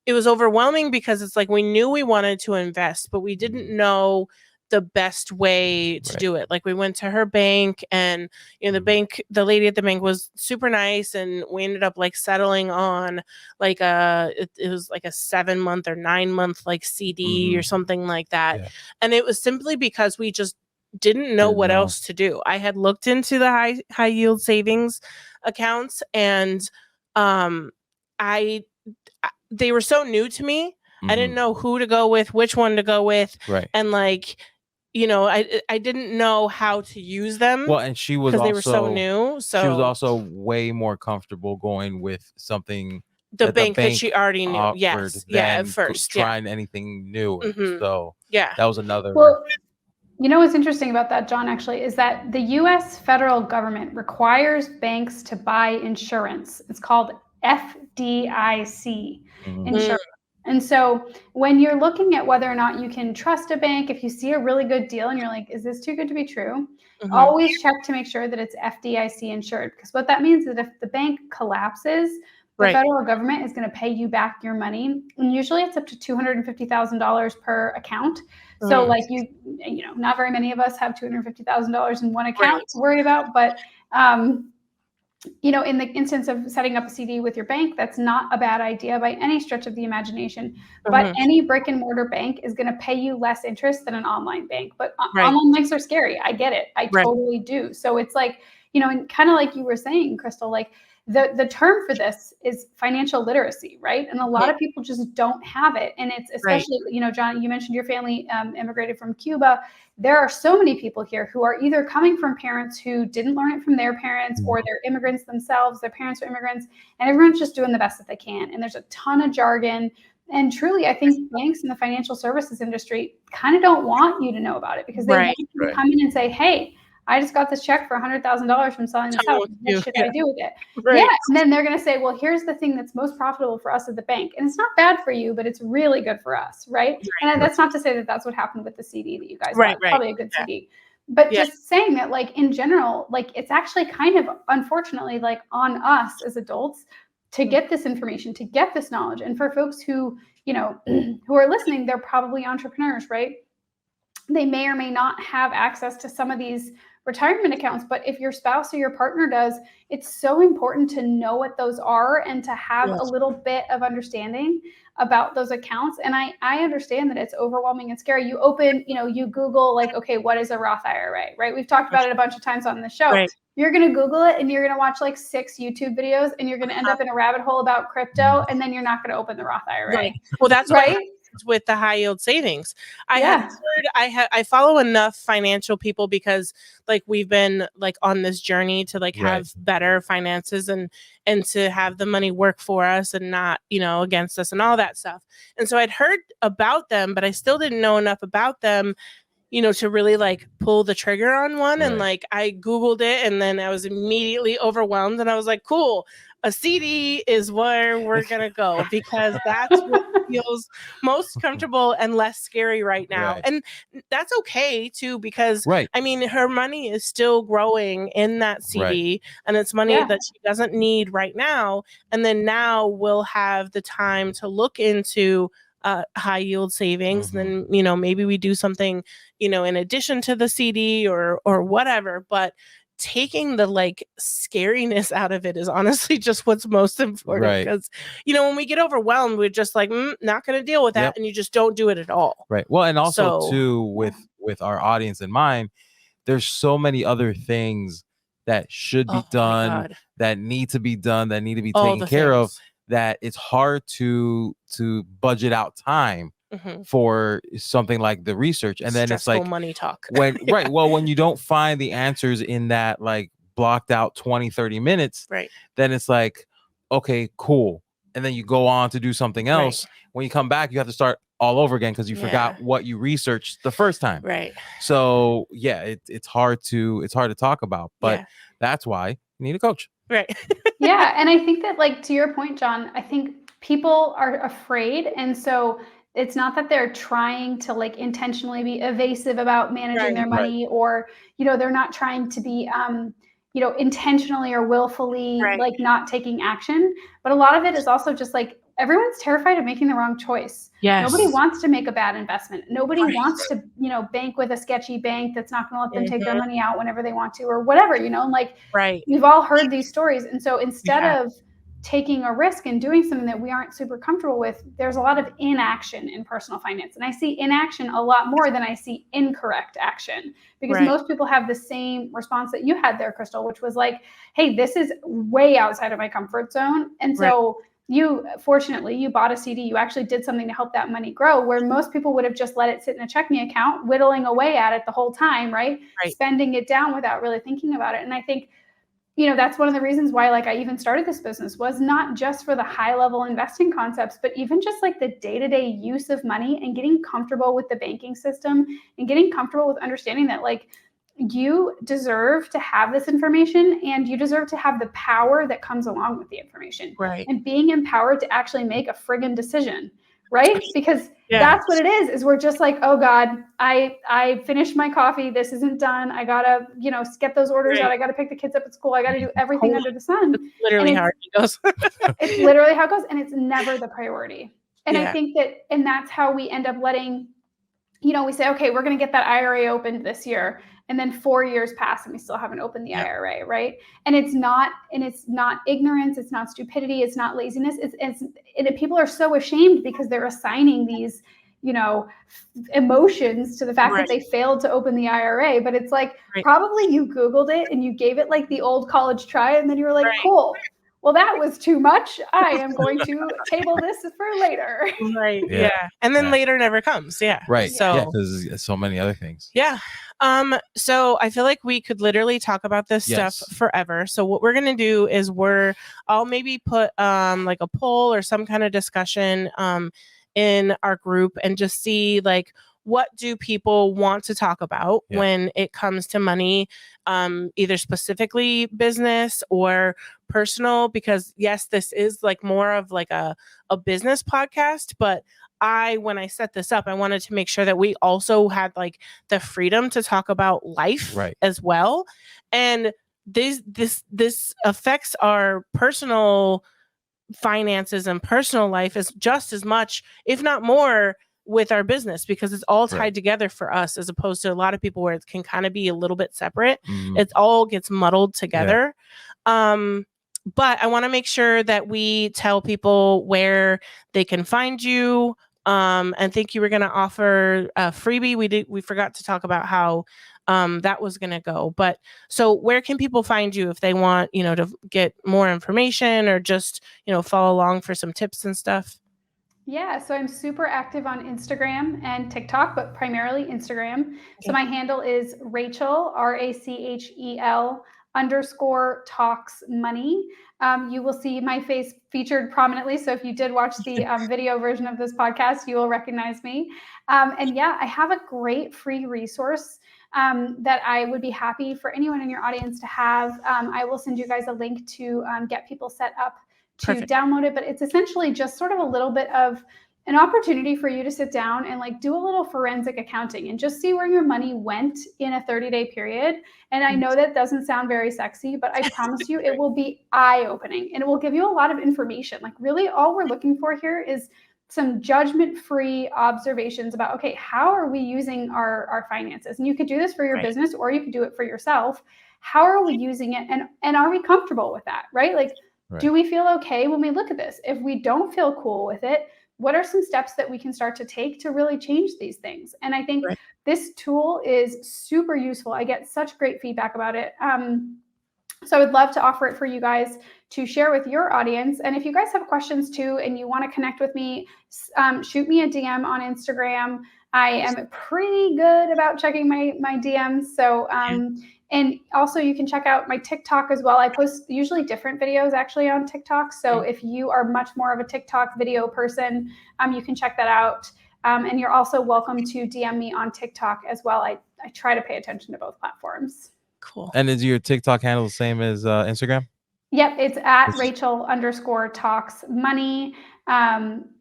overwhelming because it's like, we knew we wanted to invest, but we didn't know the best way to do it. Like we went to her bank, and you know, the lady at the bank was super nice, and we ended up like settling on like it was like a 7-month or 9-month like CD or something like that. And it was simply because we just didn't know what else to do. I had looked into the high yield savings accounts, and they were so new to me. I didn't know who to go with, which one to go with. And like, you know, I didn't know how to use them. Well, and she was also, they were so new. So she was also way more comfortable going with something the bank that she already knew. Yes. At first. Trying anything new. So that was another. Well, you know what's interesting about that, John, actually, is that the U.S. federal government requires banks to buy insurance. It's called FDIC insurance. And so when you're looking at whether or not you can trust a bank, if you see a really good deal and you're like, is this too good to be true? Always check to make sure that it's FDIC insured, because what that means is that if the bank collapses, the federal government is going to pay you back your money. And usually it's up to $250,000 per account. So like you know, not very many of us have $250,000 in one account to worry about, but in the instance of setting up a CD with your bank, that's not a bad idea by any stretch of the imagination. But any brick and mortar bank is going to pay you less interest than an online bank. But online banks are scary. I get it. I totally do. So it's like, and kind of like you were saying, Crystal, like the term for this is financial literacy, right? And a lot of people just don't have it. And it's especially, John, you mentioned your family immigrated from Cuba. There are so many people here who are either coming from parents who didn't learn it from their parents, or they're immigrants themselves, their parents are immigrants, and everyone's just doing the best that they can. And there's a ton of jargon. And truly, I think banks in the financial services industry kind of don't want you to know about it, because they want you to come in and say, hey, I just got this check for $100,000 from selling this house. What should I do with it? Yeah. And then they're going to say, well, here's the thing that's most profitable for us at the bank. And it's not bad for you, but it's really good for us. Right. And that's not to say that that's what happened with the CD that you guys got. Probably a good CD. But just saying that, like, in general, like, it's actually kind of, unfortunately, like, on us as adults to get this information, to get this knowledge. And for folks who, who are listening, they're probably entrepreneurs, right? They may or may not have access to some of these retirement accounts, but if your spouse or your partner does, it's so important to know what those are and to have a little bit of understanding about those accounts. And I understand that it's overwhelming and scary. You open, you Google, like, okay, what is a Roth IRA, right? We've talked about it a bunch of times on the show. You're going to Google it and you're going to watch like 6 YouTube videos and you're going to end up in a rabbit hole about crypto, and then you're not going to open the Roth IRA. Well, that's right. With the high yield savings, I follow enough financial people, because like we've been like on this journey to like have better finances and to have the money work for us and not, against us and all that stuff. And so I'd heard about them, but I still didn't know enough about them, to really like pull the trigger on one. And like I Googled it, and then I was immediately overwhelmed, and I was like, cool, a CD is where we're going to go, because that's what feels most comfortable and less scary right now. And that's okay too, because I mean, her money is still growing in that CD, and it's money that she doesn't need right now. And then now we'll have the time to look into high yield savings. And then, maybe we do something, in addition to the CD or whatever, but taking the like scariness out of it is honestly just what's most important. Because, when we get overwhelmed, we're just like, not going to deal with that. And you just don't do it at all. Well, and also too, with our audience in mind, there's so many other things that should be done, that need to be done, that need to be taken care of, that it's hard to budget out time for something like the research. And then stressful, it's like money talk. When well, when you don't find the answers in that like blocked out 20-30 minutes, then it's like, okay, cool. And then you go on to do something else. When you come back, you have to start all over again, because you forgot what you researched the first time. So it's hard to talk about, but that's why you need a coach. And I think that, like, to your point, John, I think people are afraid. And so it's not that they're trying to like intentionally be evasive about managing their money, or, they're not trying to be, intentionally or willfully like not taking action. But a lot of it is also just like, everyone's terrified of making the wrong choice. Nobody wants to make a bad investment. Nobody wants to, bank with a sketchy bank that's not going to let them take their money out whenever they want to, or whatever, like we've all heard these stories. And so instead of taking a risk and doing something that we aren't super comfortable with, there's a lot of inaction in personal finance. And I see inaction a lot more than I see incorrect action, because most people have the same response that you had there, Crystal, which was like, hey, this is way outside of my comfort zone. And so fortunately, you bought a CD, you actually did something to help that money grow, where most people would have just let it sit in a checking account, whittling away at it the whole time, spending it down without really thinking about it. And I think, that's one of the reasons why, like, I even started this business, was not just for the high level investing concepts, but even just like the day-to-day use of money and getting comfortable with the banking system and getting comfortable with understanding that, like, you deserve to have this information, and you deserve to have the power that comes along with the information, and being empowered to actually make a friggin' decision, because that's what it is we're just like, oh God, I finished my coffee, this isn't done, I gotta, get those orders out, I gotta pick the kids up at school, I gotta do everything under the sun. It's literally how it goes. It's literally how it goes, and it's never the priority. And I think that, and that's how we end up letting we say, okay, we're going to get that IRA opened this year. And then 4 years pass and we still haven't opened the IRA, right? And it's not ignorance, it's not stupidity, it's not laziness. People are so ashamed because they're assigning these, emotions to the fact that they failed to open the IRA. But it's like, probably you Googled it and you gave it like the old college try, and then you were like, cool. Well, that was too much. I am going to table this for later. Right. Yeah. And then later never comes. Yeah. Right. So because so many other things. Yeah. So I feel like we could literally talk about this stuff forever. So what we're gonna do is I'll maybe put like a poll or some kind of discussion in our group and just see like what do people want to talk about when it comes to money, either specifically business or personal, because yes, this is like more of like a business podcast, but when I set this up, I wanted to make sure that we also had like the freedom to talk about life as well. And this affects our personal finances and personal life is just as much, if not more, with our business, because it's all tied together for us, as opposed to a lot of people where it can kind of be a little bit separate. It all gets muddled together. But I want to make sure that we tell people where they can find you. And think you were going to offer a freebie. We forgot to talk about how that was going to go. But so where can people find you if they want, to get more information or just, follow along for some tips and stuff? Yeah, so I'm super active on Instagram and TikTok, but primarily Instagram. Okay. So my handle is Rachel, RACHEL _talks money. You will see my face featured prominently. So if you did watch the video version of this podcast, you will recognize me. And yeah, I have a great free resource that I would be happy for anyone in your audience to have. I will send you guys a link to get people set up to download it, but it's essentially just sort of a little bit of an opportunity for you to sit down and like do a little forensic accounting and just see where your money went in a 30-day period. And I know that doesn't sound very sexy, but I promise you it will be eye-opening and it will give you a lot of information. Like really all we're looking for here is some judgment-free observations about, okay, how are we using our finances? And you could do this for your business or you could do it for yourself. How are we using it? And are we comfortable with that, right? Like, do we feel okay when we look at this? If we don't feel cool with it, what are some steps that we can start to take to really change these things? And I think this tool is super useful. I get such great feedback about it. So I would love to offer it for you guys to share with your audience. And if you guys have questions too, and you want to connect with me, shoot me a DM on Instagram. I am pretty good about checking my DMs. So, and also you can check out my TikTok as well. I post usually different videos actually on TikTok. So if you are much more of a TikTok video person, you can check that out. And you're also welcome to DM me on TikTok as well. I try to pay attention to both platforms. Cool. And is your TikTok handle the same as Instagram? Yep, it's at Rachel _talks money.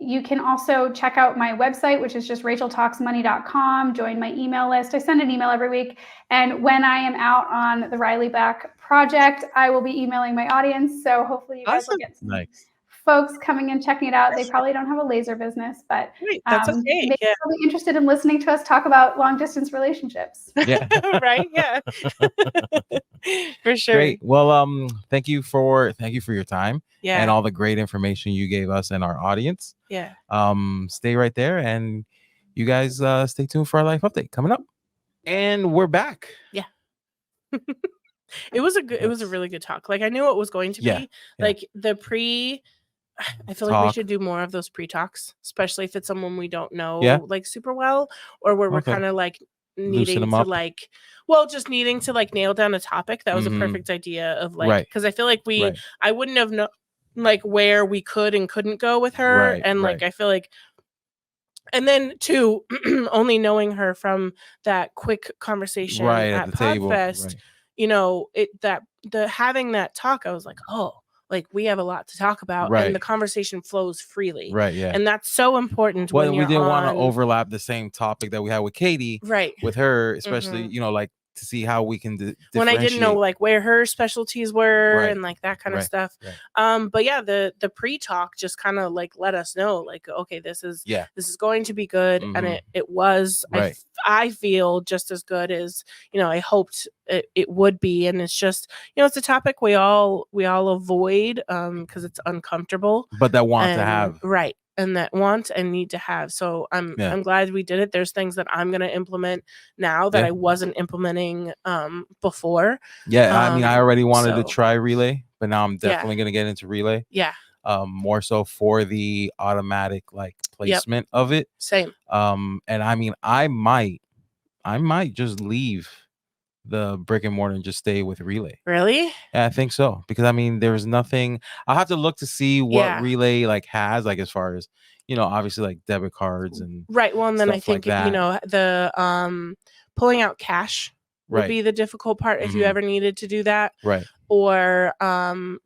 You can also check out my website, which is just racheltalksmoney.com. Join my email list. I send an email every week. And when I am out on the Riley Back project, I will be emailing my audience. So hopefully you guys will get some folks coming and checking it out. They probably don't have a laser business, but that's okay. Maybe they'll be interested in listening to us talk about long distance relationships. Yeah. Right. Yeah. For sure. Great. Well, thank you for your time and all the great information you gave us and our audience. Yeah. Stay right there and you guys stay tuned for our life update coming up. And we're back. Yeah. It was a really good talk. Like I knew it was going to be like I feel like we should do more of those pre-talks, especially if it's someone we don't know like super well, or where we're kind of like needing to like, just needing to like nail down a topic. That was a perfect idea of like, because I feel like I wouldn't have known like where we could and couldn't go with her. And like, I feel like, and then too, only knowing her from that quick conversation at PodFest, having that talk, I was like, oh, like we have a lot to talk about and the conversation flows freely. Right. Yeah. And that's so important. Well, we didn't want to overlap the same topic that we had with Katie. Right. With her, especially, like to see how we can when I didn't know like where her specialties were and like that kind of stuff. But yeah, the pre-talk just kind of like let us know like, okay, this is going to be good. And it was, I feel just as good as, you know, I hoped it would be. And it's just, you know, it's a topic we all avoid because it's uncomfortable, but that want to have. Right. And that want and need to have. So I'm glad we did it. There's things that I'm going to implement now that I wasn't implementing before. I mean, I already wanted to try Relay, but now I'm definitely going to get into Relay. More so for the automatic like placement of it. Same. And I mean, I might just leave the brick and mortar and just stay with Relay. Really? Yeah, I think so, because I mean, there's nothing. I'll have to look to see what Relay like has, like as far as, you know, obviously like debit cards and well, and then I think like you know, the pulling out cash would be the difficult part if you ever needed to do that, or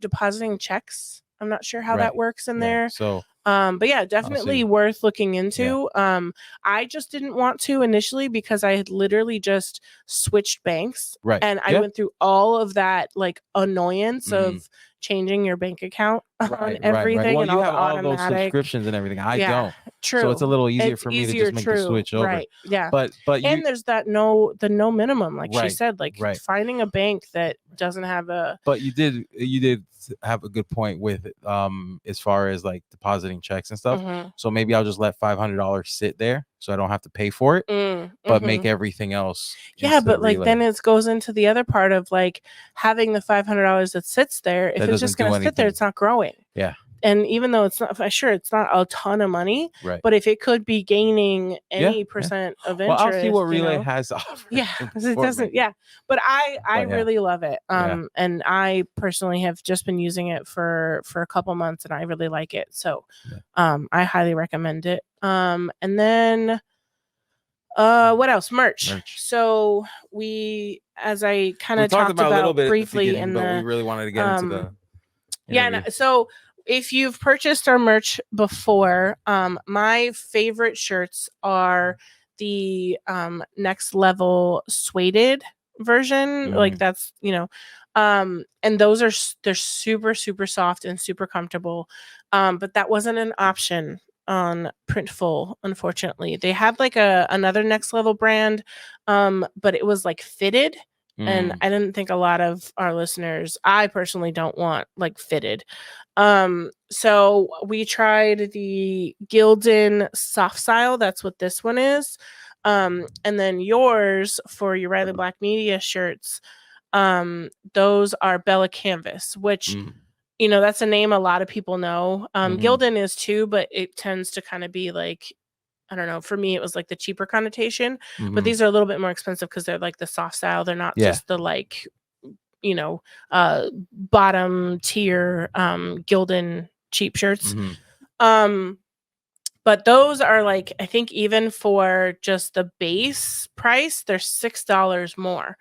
depositing checks. I'm not sure how that works in there. So but yeah, definitely worth looking into. I just didn't want to initially because I had literally just switched banks, and I went through all of that like annoyance of changing your bank account on everything. Well, and you all have the all automatic those subscriptions and everything. I don't. True. So it's a little easier for me to just make the switch over. But and there's that no minimum, like she said, like finding a bank that doesn't have a. But you did have a good point with as far as like depositing checks and stuff. So maybe I'll just let $500 sit there so I don't have to pay for it, but make everything else. But like then it goes into the other part of like having the $500 that sits there. If it's just going to sit there, it's not growing. And even though it's not, sure, it's not a ton of money, but if it could be gaining any percent of interest, well, I'll see what Relay has to offer. It doesn't. But I really love it. And I personally have just been using it for a couple months, and I really like it. So, I highly recommend it. And then, what else? Merch. So as I kind of talked about a little bit briefly, but we really wanted to get into the. Interview. So if you've purchased our merch before, my favorite shirts are the next level suede version. Like that's, you know, and those they're super, super soft and super comfortable. But that wasn't an option on Printful, unfortunately. They had like another next level brand, but it was like fitted. And I didn't think a lot of our listeners, I personally don't want like fitted. So we tried the Gildan soft style. That's what this one is. And then yours for your Riley Black Media shirts, those are Bella Canvas, which, you know, that's a name a lot of people know. Gildan is too, but it tends to kind of be like, I don't know. For me, it was like the cheaper connotation, but these are a little bit more expensive because they're like the soft style. They're not just the like, you know, bottom tier Gildan cheap shirts. But those are like, I think even for just the base price, they're $6 more.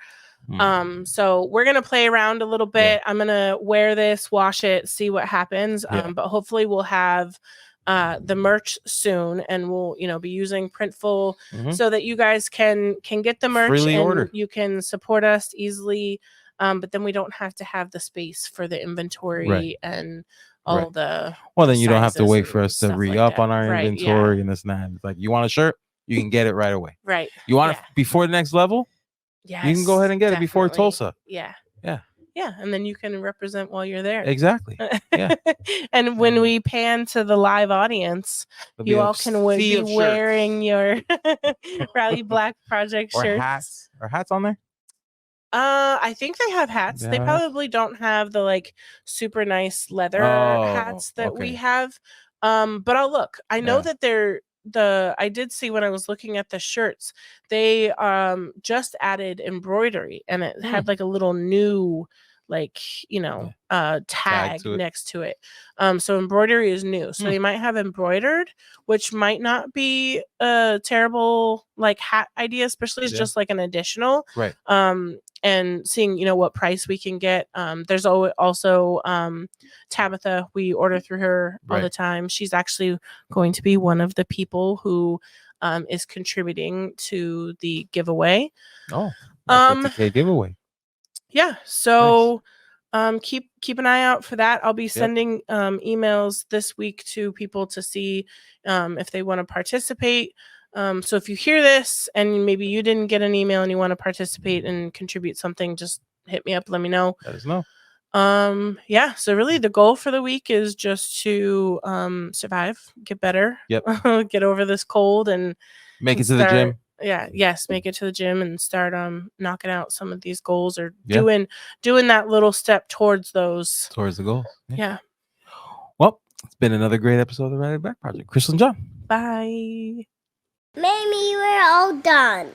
So we're gonna play around a little bit. I'm gonna wear this, wash it, see what happens. But hopefully we'll have the merch soon, and we'll, you know, be using Printful so that you guys can get the merch freely and order. You can support us easily. But then we don't have to have the space for the inventory and all the. Well, then you don't have to wait for us to re-up on our inventory and this and that. It's like, you want a shirt, you can get it right away. You want it before the next level? Yes, you can go ahead and get it before Tulsa. Yeah, and then you can represent while you're there. Exactly. Yeah. And when we pan to the live audience, you all can be wearing your Rally Black Project shirts. Are hats on there? I think they have hats. They probably don't have the like super nice leather hats that we have. But I'll look. I know that I did see when I was looking at the shirts, they just added embroidery, and it had like a little new like, you know, tag next to it. So embroidery is new. So they might have embroidered, which might not be a terrible like hat idea, especially as just like an additional. And seeing, you know, what price we can get. There's also Tabitha. We order through her all the time. She's actually going to be one of the people who is contributing to the giveaway. Our 50K giveaway. Yeah. So keep an eye out for that. I'll be Yep. sending emails this week to people to see if they want to participate. So if you hear this and maybe you didn't get an email and you want to participate and contribute something, just hit me up, let me know. Let us know. Yeah, so really the goal for the week is just to survive, get better, Yep. get over this cold and Make it to the gym. Make it to the gym and start knocking out some of these goals or Yeah. doing that little step towards those. Towards the goals. Yeah. Well, it's been another great episode of the Ride It Back Project. Crystal and John. Bye. Mamie, we're all done.